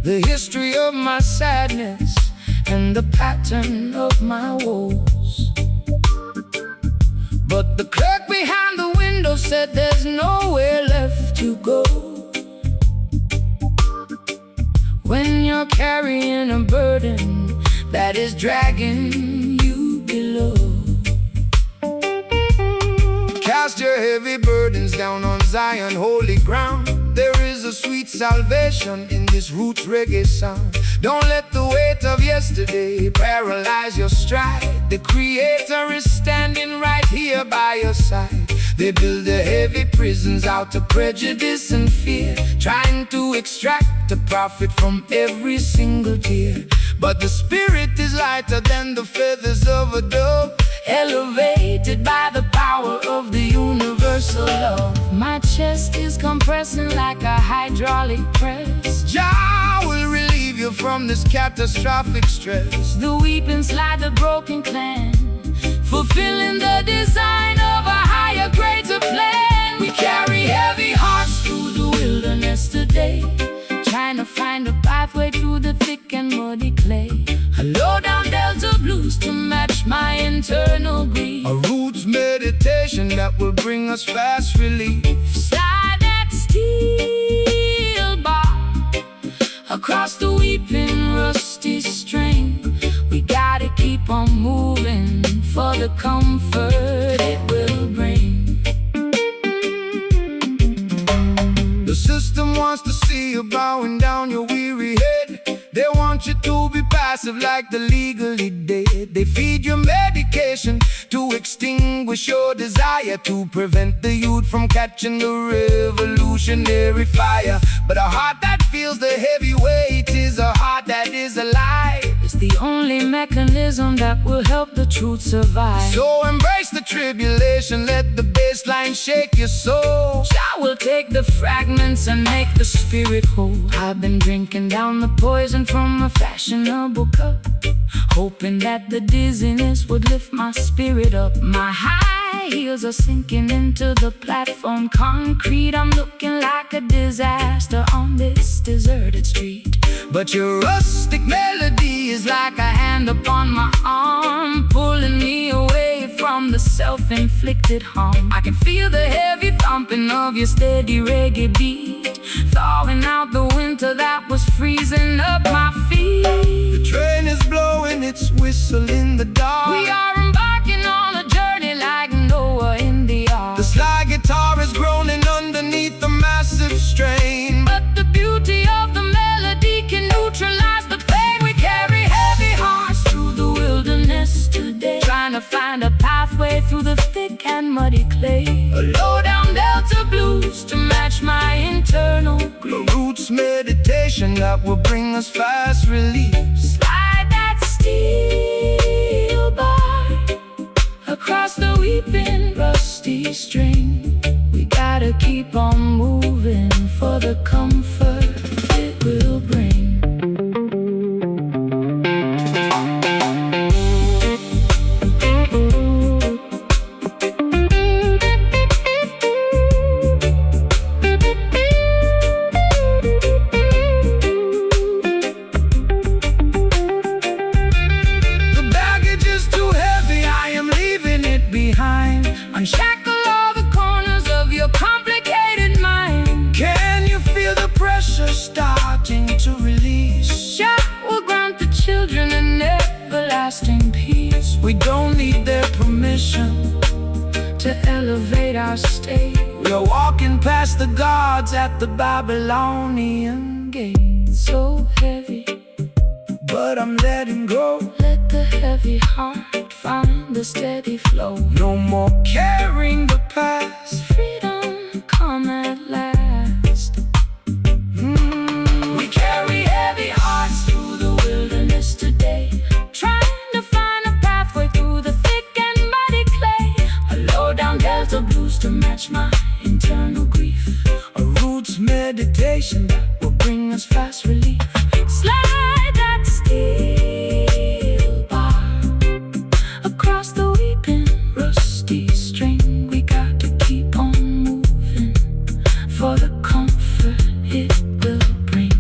[SPEAKER 1] the history of my sadness and the pattern of my woes. But the clerk behind the window said there's nowhere left to go when you're carrying a burden that is dragging you below. Cast your heavy burdens down on Zion, holy ground. There is a sweet salvation in this roots reggae sound. Don't let the weight of yesterday paralyze your stride. The Creator is standing right here by your side. They build their heavy prisons out of prejudice and fear, trying to extract a profit from every single tear. But the spirit is lighter than the feathers of a dove, elevated by the power of the universal love. My chest is compressing like a hydraulic press. Jah will relieve you from this catastrophic stress. The weeping slide the broken clan, fulfilling the design of a higher, greater plan. We carry heavy hearts through the wilderness today, trying to find a pathway through the thick and muddy clay. A low-down delta blues to match my internal grief. A roots meditation that will bring us fast relief. Slide that steel bar across the weeping rusty string. We gotta keep on moving for the comfort it will bring. The system wants to see you bowing down your weary head. They want you to be passive like the legally dead. They feed you medication to extinguish your desire, to prevent the youth from catching the revolutionary fire. But a heart that feels the heavy weight is a heart that is alive. It's the only mechanism that will help the truth survive. So embrace the tribulation, let the baseline shake your soul. Jah will take the fragments and make the spirit whole. I've been drinking down the poison from a fashionable cup, hoping that the dizziness would lift my spirit up. My high heels are sinking into the platform concrete. I'm looking like a disaster on this deserted street. But your rustic melody is like a hand upon my arm, pulling me away from the self-inflicted harm. I can feel the heavy thumping of your steady reggae beat, thawing out the winter that was freezing up my feet. The train is blowing its whistle in the dark. We are embarking on a journey like Noah in the ark. The slide guitar is groaning underneath the massive strain, but the beauty of the melody can neutralize the pain. We carry heavy hearts through the wilderness today, trying to find a pathway through the thick and muddy clay. A low-down delta blues to match my internal grief. A roots meditation that will bring us fast relief. Slide that steel bar across the weeping rusty string. We gotta keep on moving for the comfort it will bring. Unshackle all the corners of your complicated mind. Can you feel the pressure starting to release? Jah will grant the children an everlasting peace. We don't need their permission to elevate our state. We're walking past the gods at the Babylonian gate. So heavy, but I'm letting go. Let the heavy heart find the steady flow.
[SPEAKER 2] No more carrying the past.
[SPEAKER 1] Freedom come at last. We carry heavy hearts through the wilderness today, trying to find a pathway through the thick and muddy clay. A low down delta blues to match my internal grief.
[SPEAKER 2] A roots meditation that will bring us fast relief.
[SPEAKER 1] Slide that steel bar across the weeping rusty string. We got to keep on moving for the comfort it will bring.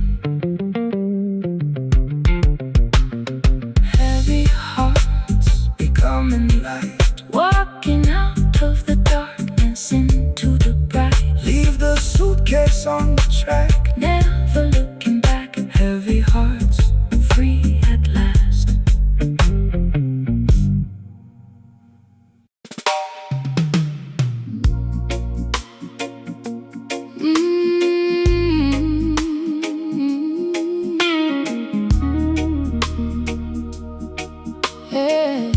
[SPEAKER 1] Heavy hearts
[SPEAKER 2] Becoming light.
[SPEAKER 1] walking out of the darkness into the bright.
[SPEAKER 2] Leave the suitcase on the track.
[SPEAKER 1] Never looking back.
[SPEAKER 2] Heavy hearts.
[SPEAKER 1] Free at last. Hey.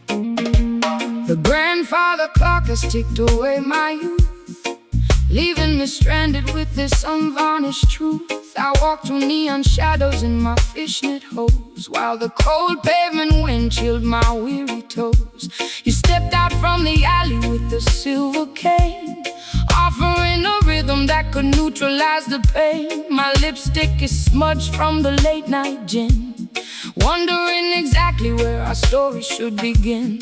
[SPEAKER 1] The grandfather clock has ticked away my youth, leaving me stranded with this unvarnished truth. I walk through neon shadows in my fishnet hose, while the cold pavement wind chilled my weary toes. You stepped out from the alley with a silver cane, offering a rhythm that could neutralize the pain. My lipstick is smudged from the late night gin, wondering exactly where our story should begin.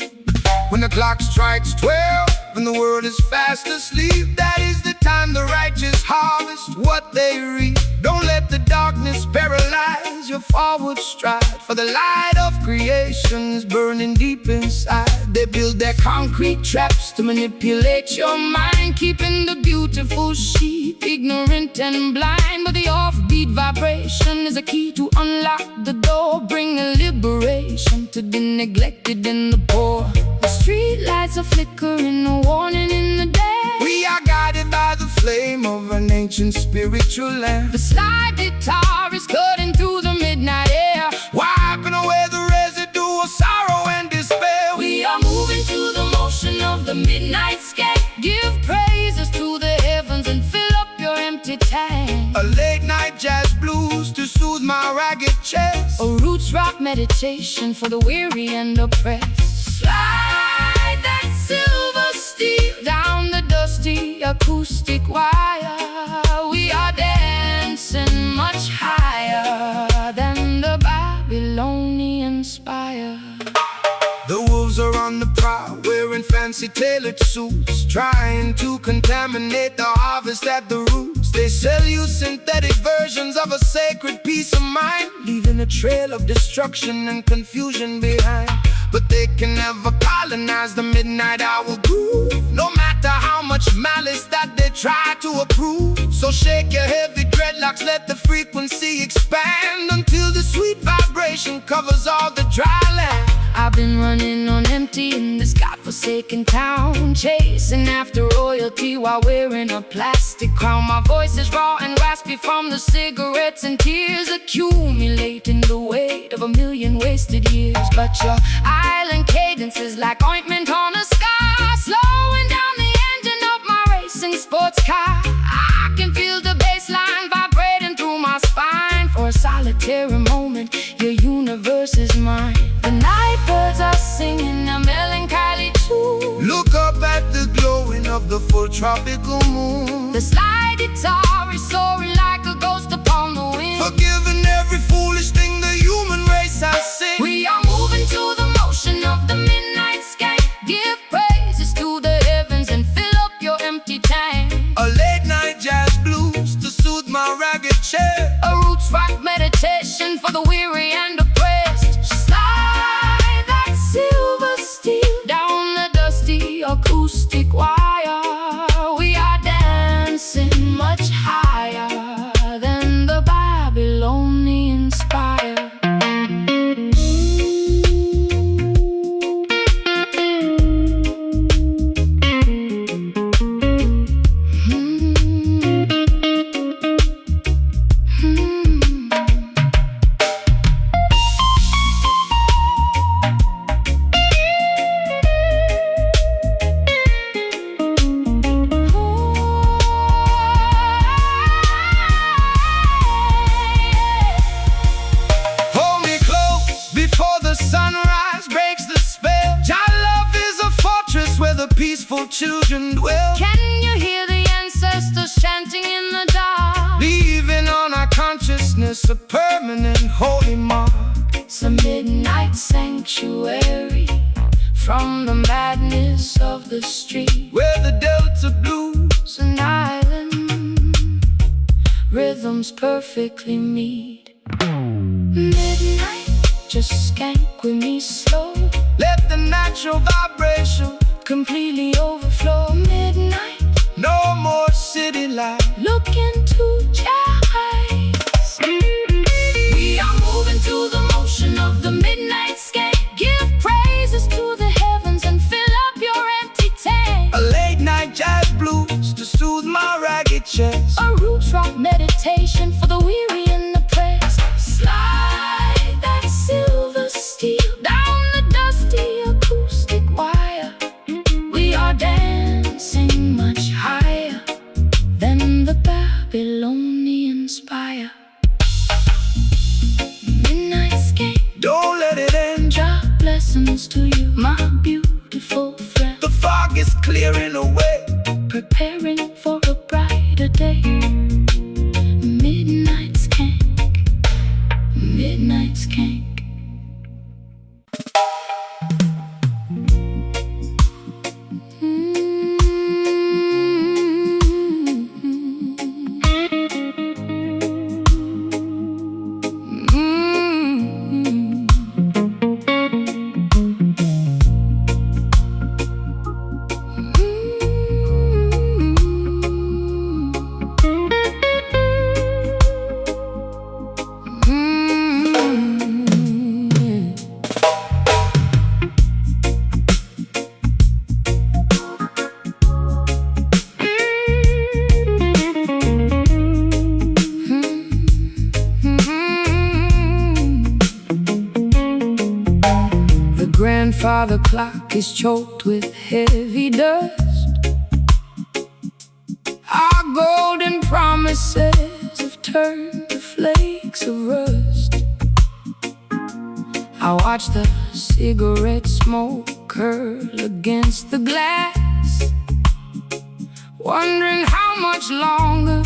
[SPEAKER 2] When the clock strikes 12 and the world is fast asleep, that is the time the righteous harvest what they reap. Don't let the darkness paralyze your forward stride, for the light of creation is burning deep inside. They build their concrete traps to manipulate your mind, keeping the beautiful sheep ignorant and blind. But the offbeat vibration is a key to unlock the door, bringing liberation to the neglected and the poor. The street lights are flickering, a warning in the day. We are guided by the flame of an ancient spiritual lamp.
[SPEAKER 1] The slide guitar is cutting through the midnight air,
[SPEAKER 2] Wiping away the residue of sorrow and despair.
[SPEAKER 1] we are moving to the motion of the midnight sky. Give praises to the heavens and fill up your empty tank.
[SPEAKER 2] A late night jazz blues to soothe my ragged chest.
[SPEAKER 1] A roots rock meditation for the weary and oppressed. Slide that silver steel down the dusty acoustic wire. We are dancing much higher than the Babylonian spire.
[SPEAKER 2] The wolves are on the prowl, wearing fancy tailored suits, trying to contaminate the harvest at the roots. They sell you synthetic versions of a sacred peace of mind, leaving a trail of destruction and confusion behind. But they can never colonize the midnight hour groove, no matter how much malice that they try to approve. So shake your heavy dreadlocks, let the frequency expand, until the sweet vibration covers all the dry land.
[SPEAKER 1] I've been running on empty in this godforsaken town, chasing after royalty while wearing a plastic crown. My voice is raw and raspy from the cigarettes, and tears accumulating the weight of a million wasted years. But your island cadence is like ointment on a scar, slowing down the engine of my racing sports car. I can feel the bass line vibrating through my spine. For a solitary moment, your universe is mine. The night birds are singing a melancholy tune.
[SPEAKER 2] Look up at the glowing of the full tropical moon.
[SPEAKER 1] The slide guitar is soaring like a ghost upon the wind,
[SPEAKER 2] Forgiving every foolish thing the human race has sinned.
[SPEAKER 1] we are moving to the motion of the midnight sky. Give praises to the heavens and fill up your empty tank.
[SPEAKER 2] A late night jazz blues to soothe my ragged chest.
[SPEAKER 1] A roots rock meditation for the weary and oppressed. Slide acoustic wire. We are dancing much higher than the Babylonian spire.
[SPEAKER 2] Peaceful children dwell.
[SPEAKER 1] Can you hear the ancestors chanting in the dark?
[SPEAKER 2] Leaving on our consciousness a permanent holy mark.
[SPEAKER 1] It's a midnight sanctuary from the madness of the street,
[SPEAKER 2] where the Delta blues
[SPEAKER 1] and island rhythms perfectly meet. Midnight, just skank with me slow.
[SPEAKER 2] Let the natural vibration
[SPEAKER 1] completely overflow. Midnight,
[SPEAKER 2] no more city life.
[SPEAKER 1] Look into your eyes. We are moving to the motion of the midnight skank. Give praises to the heavens and fill up your empty tank.
[SPEAKER 2] A late night jazz blues to soothe my ragged chest.
[SPEAKER 1] A roots rock meditation for the weary and the pressed. Slide that silver steel down the dusty acoustic wire. We are dancing much higher than the Babylonian spire. Midnight skank,
[SPEAKER 2] don't let it end.
[SPEAKER 1] Drop blessings to you, my beautiful friend.
[SPEAKER 2] The fog is clearing away,
[SPEAKER 1] preparing for a brighter day. Midnight skank, midnight skank. Grandfather clock is choked with heavy dust. Our golden promises have turned to flakes of rust. I watch the cigarette smoke curl against the glass, wondering how much longer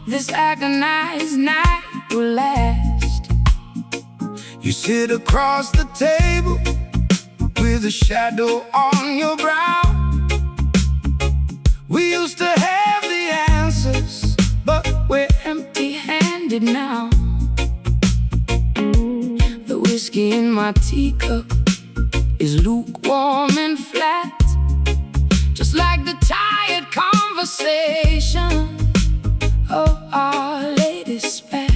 [SPEAKER 1] this agonized night will last.
[SPEAKER 2] You sit across the table with a shadow on your brow. We used to have the answers,
[SPEAKER 1] but we're empty-handed now. The whiskey in my teacup is lukewarm and flat, just like the tired conversation of our latest spat.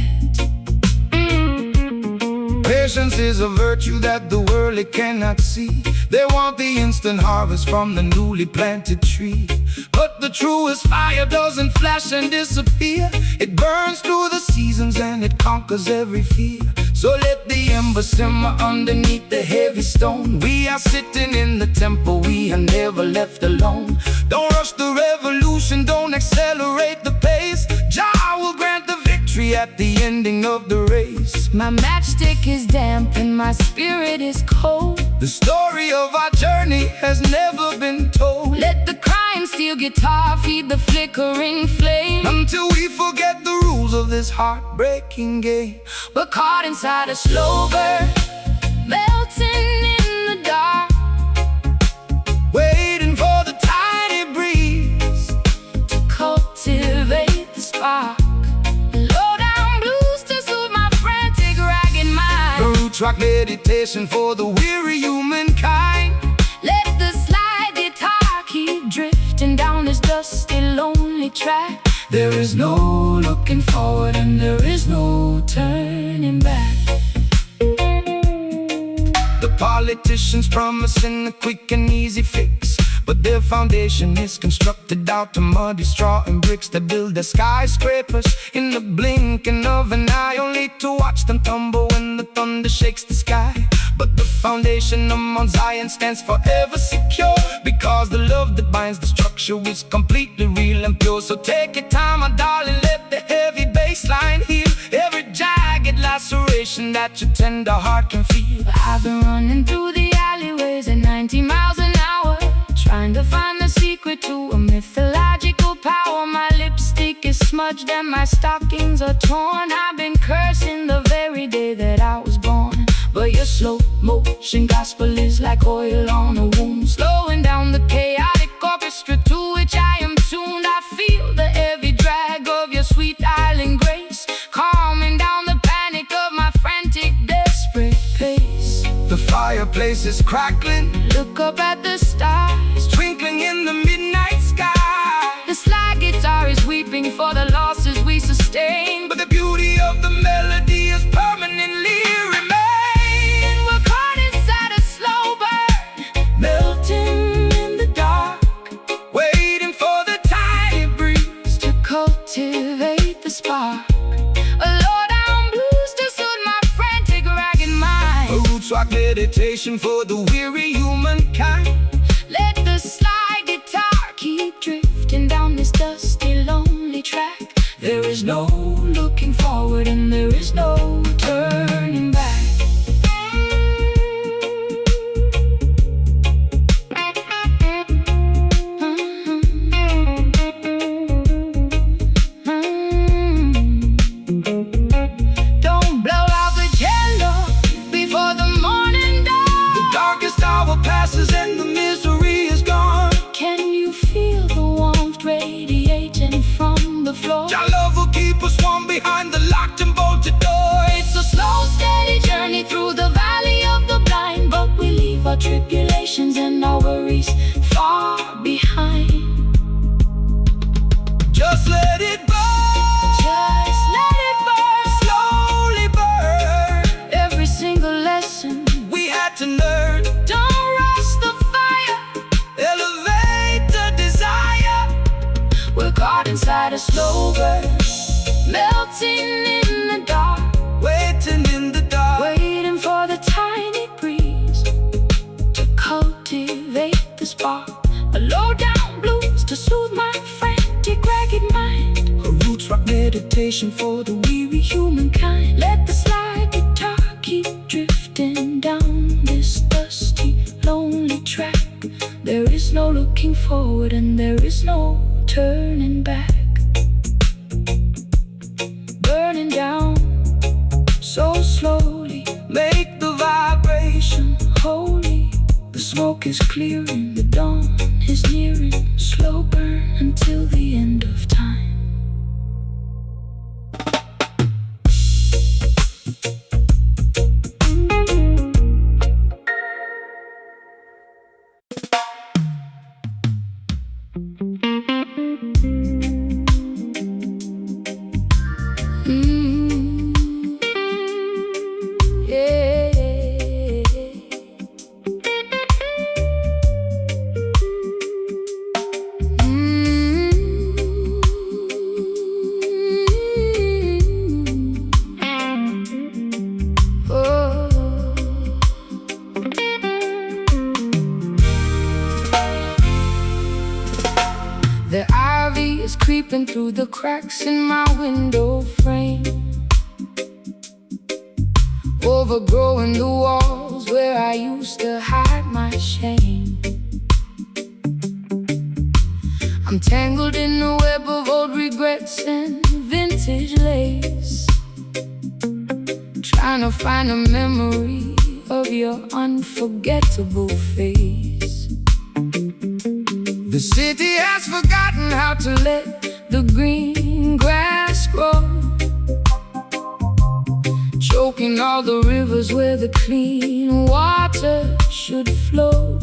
[SPEAKER 2] Patience is a virtue that the world it cannot see. They want the instant harvest from the newly planted tree, but the truest fire doesn't flash and disappear. It burns through the seasons and it conquers every fear. So let the ember simmer underneath the heavy stone. We are sitting in the temple, we are never left alone. Don't rush the revolution, don't accelerate the pace. Jah will grant the victory at the ending of the race.
[SPEAKER 1] My matchstick is damp and my spirit is cold.
[SPEAKER 2] The story of our journey has never been told.
[SPEAKER 1] Let the crying steel guitar feed the flickering flame,
[SPEAKER 2] until we forget the rules of this heartbreaking game.
[SPEAKER 1] We're caught inside a slow burn, melting in the dark,
[SPEAKER 2] waiting for the tiny breeze
[SPEAKER 1] to cultivate the spark. Low down blues to soothe my frantic ragged mind.
[SPEAKER 2] The roots rock meditation for the weary humankind.
[SPEAKER 1] Let the slide guitar keep dripping. drifting down this dusty, lonely track. There is no looking forward and there is no turning back.
[SPEAKER 2] The politicians promising a quick and easy fix, but their foundation is constructed out of muddy straw and bricks. That build their skyscrapers in the blinking of an eye, only to watch them tumble when the thunder shakes the sky. But the foundation of Mount Zion stands forever secure, because the love that binds the structure is completely real and pure. So take your time, my darling, let the heavy bass line heal every jagged laceration that your tender heart can feel.
[SPEAKER 1] I've been running through the alleyways at 90 miles an hour, trying to find the secret to a mythological power. My lipstick is smudged and my stockings are torn. I've been cursing the very day that I was born. But your slow motion gospel is like oil on a wound, slowing down the chaotic orchestra to which I am tuned. I feel the heavy drag of your sweet island grace, calming down the panic of my frantic, desperate pace.
[SPEAKER 2] The fireplace is crackling,
[SPEAKER 1] Look up at the stars,
[SPEAKER 2] twinkling in the midnight sky.
[SPEAKER 1] the slide guitar is weeping for the losses we sustained,
[SPEAKER 2] But the beauty of the melody is permanently remain.
[SPEAKER 1] we're caught inside a slow burn, melting in the dark,
[SPEAKER 2] Waiting for the tiny breeze
[SPEAKER 1] to cultivate the spark. A low down blues to soothe my frantic, ragged mind.
[SPEAKER 2] a roots rock meditation for the weary humankind.
[SPEAKER 1] Let the slide guitar keep drifting down this dusty, lonely track. There is no looking forward and there is no turning back. Don't blow out the candle before the morning dawn.
[SPEAKER 2] The darkest hour passes and the misery is gone.
[SPEAKER 1] Can you feel the warmth radiating from the floor?
[SPEAKER 2] Your love will keep us warm behind the locked and bolted door.
[SPEAKER 1] It's a slow, steady journey through the valley of the blind, but we leave our tribulations and our worries far behind.
[SPEAKER 2] Just let it burn,
[SPEAKER 1] Just let it burn,
[SPEAKER 2] slowly burn.
[SPEAKER 1] every single lesson.
[SPEAKER 2] We had to learn,
[SPEAKER 1] Don't rush the fire,
[SPEAKER 2] elevate the desire.
[SPEAKER 1] we're caught inside a slow burn, melting in the dark,
[SPEAKER 2] Waiting in the dark,
[SPEAKER 1] waiting for the tiny breeze to cultivate the spark. A low down blues to soothe my frantic, ragged mind.
[SPEAKER 2] a roots rock meditation for the
[SPEAKER 1] Weary humankind. Let the slide guitar keep drifting down this dusty, lonely track. There is no looking forward and there is no turning back. Burning down so slowly,
[SPEAKER 2] make the vibration.
[SPEAKER 1] holy. The smoke is clearing, the dawn is nearing. Slow burn until the end of time. The ivy is creeping through the cracks in my window frame, overgrowing the walls where I used to hide my shame. I'm tangled in a web of old regrets and vintage lace, trying to find a memory of your unforgettable face.
[SPEAKER 2] The city has forgotten how to
[SPEAKER 1] Let the green grass grow, choking all the rivers where the clean water should flow.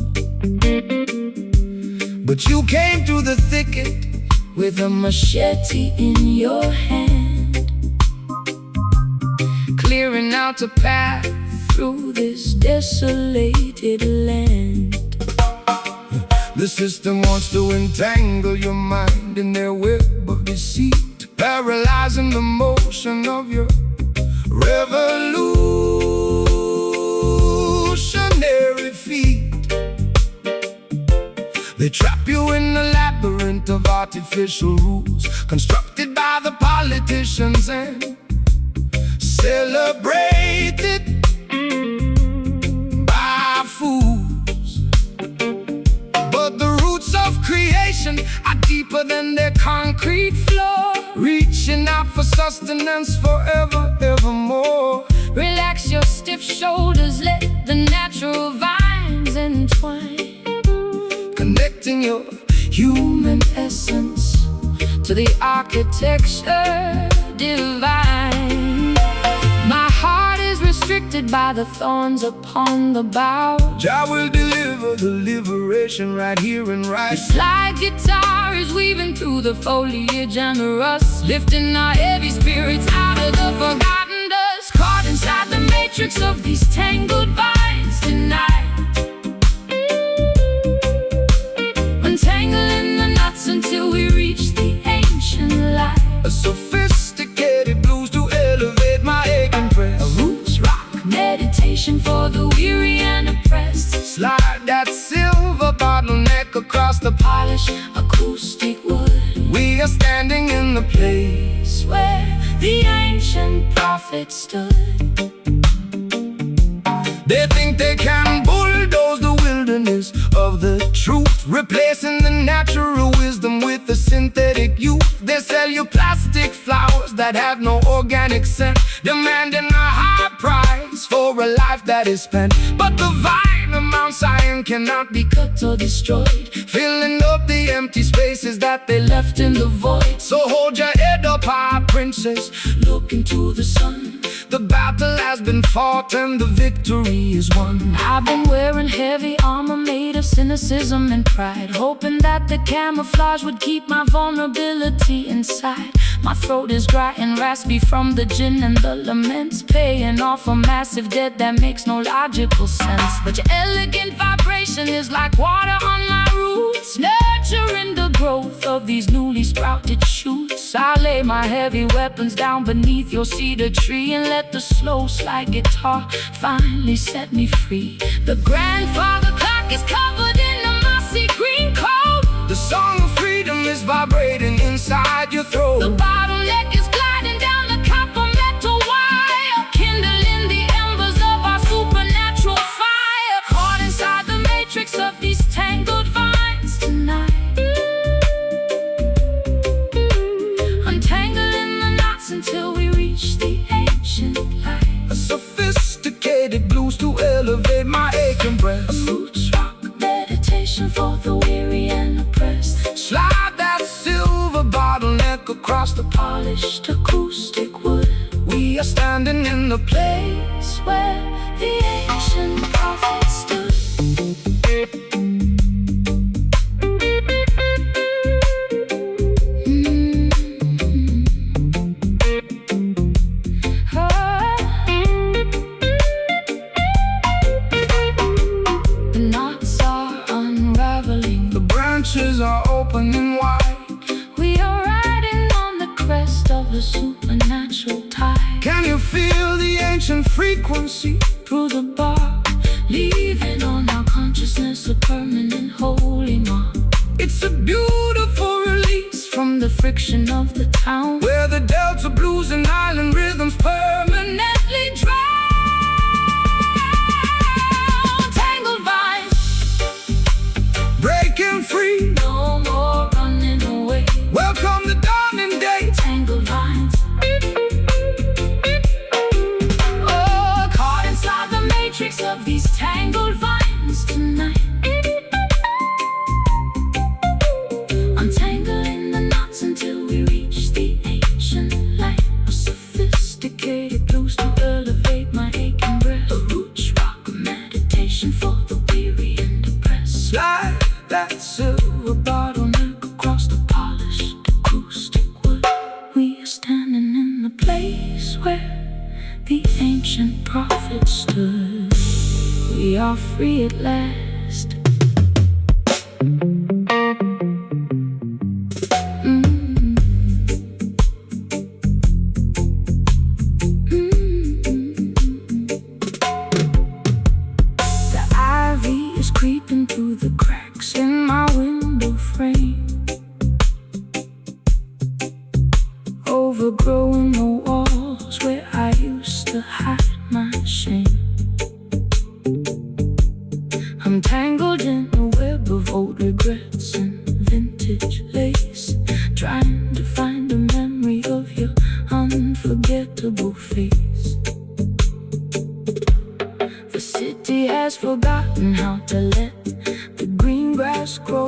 [SPEAKER 2] But you came through the thicket
[SPEAKER 1] with a machete in your hand, clearing out a path through this desolated land.
[SPEAKER 2] The system wants to entangle your mind in their web of deceit, paralyzing the motion of your revolutionary feet. They trap you in a labyrinth of artificial rules constructed by the politicians and celebrated by fools. But the roots of creation are deeper than their concrete floor, reaching out for sustenance forever, evermore.
[SPEAKER 1] Relax your stiff shoulders, let the natural vines entwine,
[SPEAKER 2] connecting your
[SPEAKER 1] human essence to the architecture divine. My heart is restricted by the thorns upon the bough.
[SPEAKER 2] Jah will deliver the liberation right here and right.
[SPEAKER 1] This slide guitar is weaving through the foliage and the rust, lifting our heavy spirits out of the forgotten dust. Caught inside the matrix of these tangled vines tonight, untangling the knots until we reach the ancient light.
[SPEAKER 2] A sophisticated blues to elevate my aching breast.
[SPEAKER 1] A roots rock meditation for the weary and oppressed.
[SPEAKER 2] Slide that silver bottleneck across the
[SPEAKER 1] Polished acoustic wood.
[SPEAKER 2] We are standing in the place
[SPEAKER 1] Where the ancient prophet stood.
[SPEAKER 2] they think they can bulldoze the wilderness of the truth, replacing the natural wisdom with the synthetic youth. They sell you plastic flowers that have no organic scent, demanding a high price for a life that is spent. But the vine of Mount Zion cannot be cut or destroyed, filling up the empty spaces that they left in the void. So hold your head up high, princess,
[SPEAKER 1] Look into the sun.
[SPEAKER 2] the battle has been fought and the victory is won.
[SPEAKER 1] I've been wearing heavy armor made of cynicism and pride, hoping that the camouflage would keep my vulnerability inside. My throat is dry and raspy from the gin and the laments, paying off a massive debt that makes no logical sense. But your elegant vibration is like water on my roots, nurturing the growth of these newly sprouted shoots. I lay my heavy weapons down beneath your cedar tree and let the slow slide guitar finally set me free. The grandfather clock is covered in a mossy green coat.
[SPEAKER 2] The song of freedom is vibrating inside your throat.
[SPEAKER 1] The bottleneck is gliding down the copper metal wire, kindling the embers of our supernatural fire. Caught inside the matrix of these tangled vines tonight, untangling the knots until we reach the ancient light.
[SPEAKER 2] A sophisticated blues to elevate my aching breast.
[SPEAKER 1] Roots rock meditation for the weary and oppressed.
[SPEAKER 2] Slide that silver bottleneck across the
[SPEAKER 1] Polished acoustic wood.
[SPEAKER 2] We are standing in the place
[SPEAKER 1] Where the ancient prophet stood. The knots are unraveling.
[SPEAKER 2] the branches are opening wide.
[SPEAKER 1] We are riding on the crest of the supernatural tide.
[SPEAKER 2] Can you feel the ancient frequency?
[SPEAKER 1] Through the bark, leaving on our consciousness a permanent holy mark.
[SPEAKER 2] It's a beautiful release
[SPEAKER 1] From the friction of the town,
[SPEAKER 2] where the Delta blues and island rhythms permanently drown.
[SPEAKER 1] tangled vines,
[SPEAKER 2] Breaking free,
[SPEAKER 1] no more running away.
[SPEAKER 2] welcome the dawning day.
[SPEAKER 1] Tangled vines, oh, caught inside the matrix of these tangled vines tonight, untangling the knots until we reach the ancient light. A free at last. The ivy is creeping through the cracks in my window frame, overgrowing the walls where I used to hide my shame. I'm tangled in a web of old regrets and vintage lace, trying to find a memory of your unforgettable face. The city has forgotten how to let the green grass grow,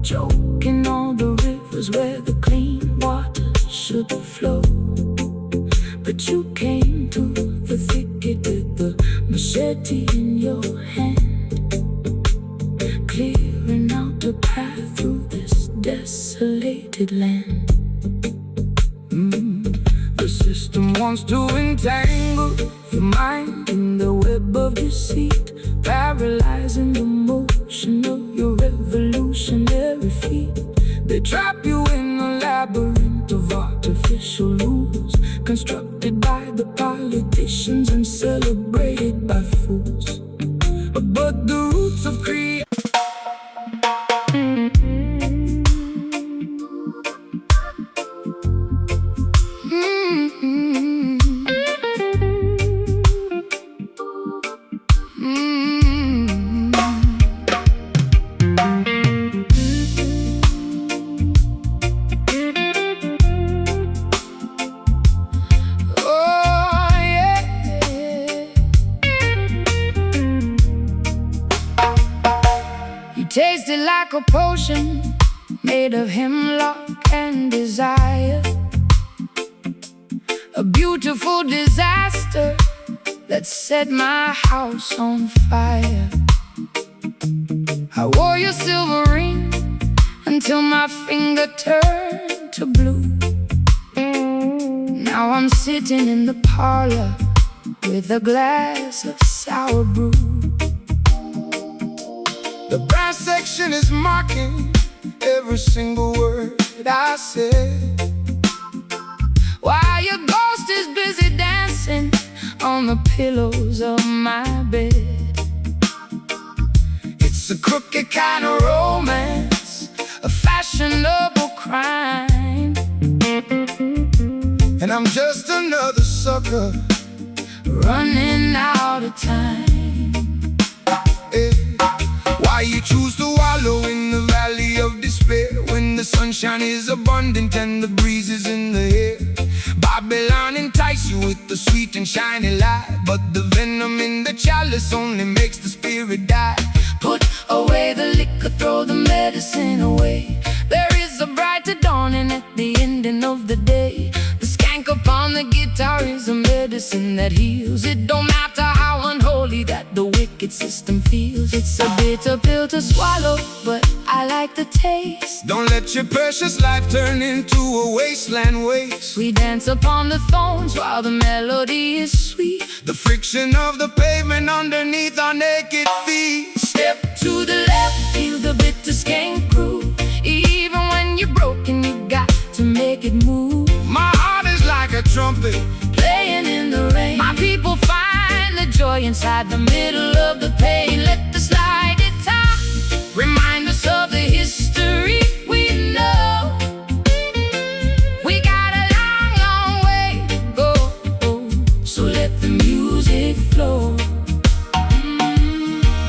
[SPEAKER 1] choking all the rivers where the clean water should flow. But you came to the thicket with the machete in your hand, clearing out a path through this desolated land.
[SPEAKER 2] The system wants to entangle your mind in the web of deceit, paralyzing the motion of your revolutionary feet. They trap you in a labyrinth of artificial rules, constructed by the politicians and celebrated by fools. But the roots of creation
[SPEAKER 1] tasted like a potion made of hemlock and desire, a beautiful disaster that set my house on fire. I wore your silver ring until my finger turned to blue. Now I'm sitting in the parlor with a glass of sour brew.
[SPEAKER 2] The brass section is marking every single word I said,
[SPEAKER 1] while your ghost is busy dancing on the pillows of my bed.
[SPEAKER 2] It's a crooked kind of romance,
[SPEAKER 1] a fashionable crime,
[SPEAKER 2] and I'm just another sucker
[SPEAKER 1] running out of time.
[SPEAKER 2] Why you choose to wallow in the valley of despair when the sunshine is abundant and the breeze is in the air? Babylon entice you with the sweet and shiny light, but the venom in the chalice only makes the spirit die.
[SPEAKER 1] Put away the liquor, throw the medicine away. There is a brighter dawning at the ending of the day. The skank upon the guitar is a medicine that heals. It don't matter how unholy that the wicked system feels. It's a bitter pill to swallow, but I like the taste.
[SPEAKER 2] Don't let your precious life turn into a wasteland waste.
[SPEAKER 1] We dance upon the thorns while the melody is sweet.
[SPEAKER 2] The friction of the pavement underneath our naked feet.
[SPEAKER 1] Step to the left, feel the bitter skank groove. Even when you're broken, you got to make it move.
[SPEAKER 2] My heart is like a trumpet
[SPEAKER 1] playing in the rain. My people find the joy inside the middle of the pain. Let the slide guitar remind us of the history we know. We got a long, long way to go, so let the music flow.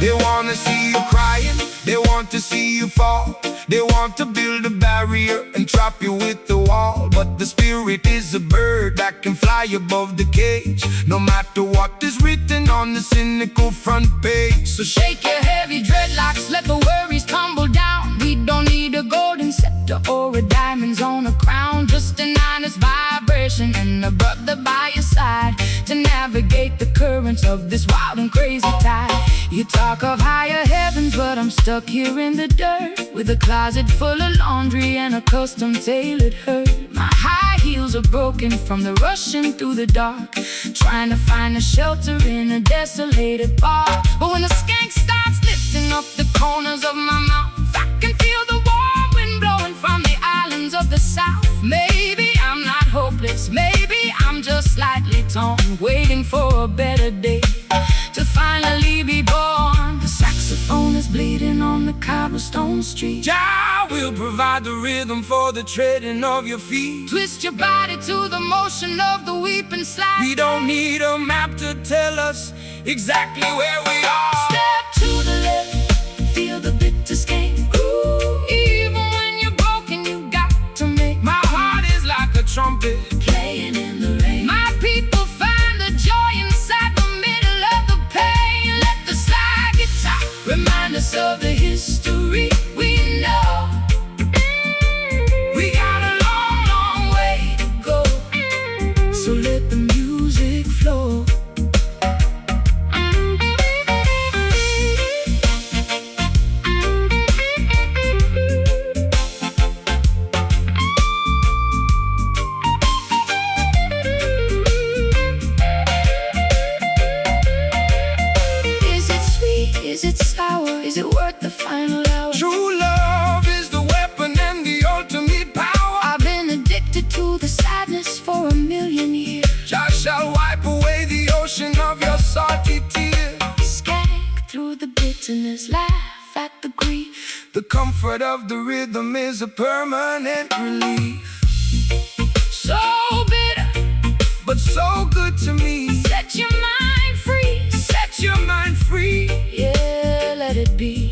[SPEAKER 2] They wanna see you crying, they want to see you fall. They want to build a barrier and trap you with the wall. But the spirit is a bird that can fly above the cage, no matter what is written on the cynical front page.
[SPEAKER 1] So shake your heavy dreadlocks, let the worries tumble down. We don't need a golden scepter or a diamonds on a crown, just an honest vibration and a brother by your side to navigate the currents of this wild and crazy tide. You talk of higher heavens, but I'm stuck here in the dirt with a closet full of laundry and a custom tailored hurt. My high heels are broken from the rushing through the dark, trying to find a shelter in a desolated bar. But when the skank starts lifting up the corners of my mouth, I can feel the warm wind blowing from the islands of the south. Maybe I'm not hopeless, maybe I'm just slightly torn, waiting for a better day to finally be born. The saxophone is bleeding on the cobblestone street.
[SPEAKER 2] Jah will provide the rhythm for the treading of your feet.
[SPEAKER 1] Twist your body to the motion of the weeping slide.
[SPEAKER 2] We don't need a map to tell us exactly where we are.
[SPEAKER 1] Step to the left, feel the bitter skank. Ooh, even when you're broken, you got to make.
[SPEAKER 2] My heart is like a trumpet
[SPEAKER 1] Playing in the rain. My people find the joy inside the middle of the pain. Let the slide guitar remind us of the history we know.
[SPEAKER 2] We got a long, long way to go,
[SPEAKER 1] So let the music flow. Is it sweet? Is it sour? Is it worth the final hour?
[SPEAKER 2] True love is the weapon and the ultimate power.
[SPEAKER 1] I've been addicted to the sadness for a million years.
[SPEAKER 2] Jah shall wipe away the ocean of your salty tears.
[SPEAKER 1] Skank through the bitterness, laugh at the grief.
[SPEAKER 2] The comfort of the rhythm is a permanent relief.
[SPEAKER 1] So bitter,
[SPEAKER 2] But so good to me.
[SPEAKER 1] set your mind free.
[SPEAKER 2] Set your mind free.
[SPEAKER 1] Yeah, let it be.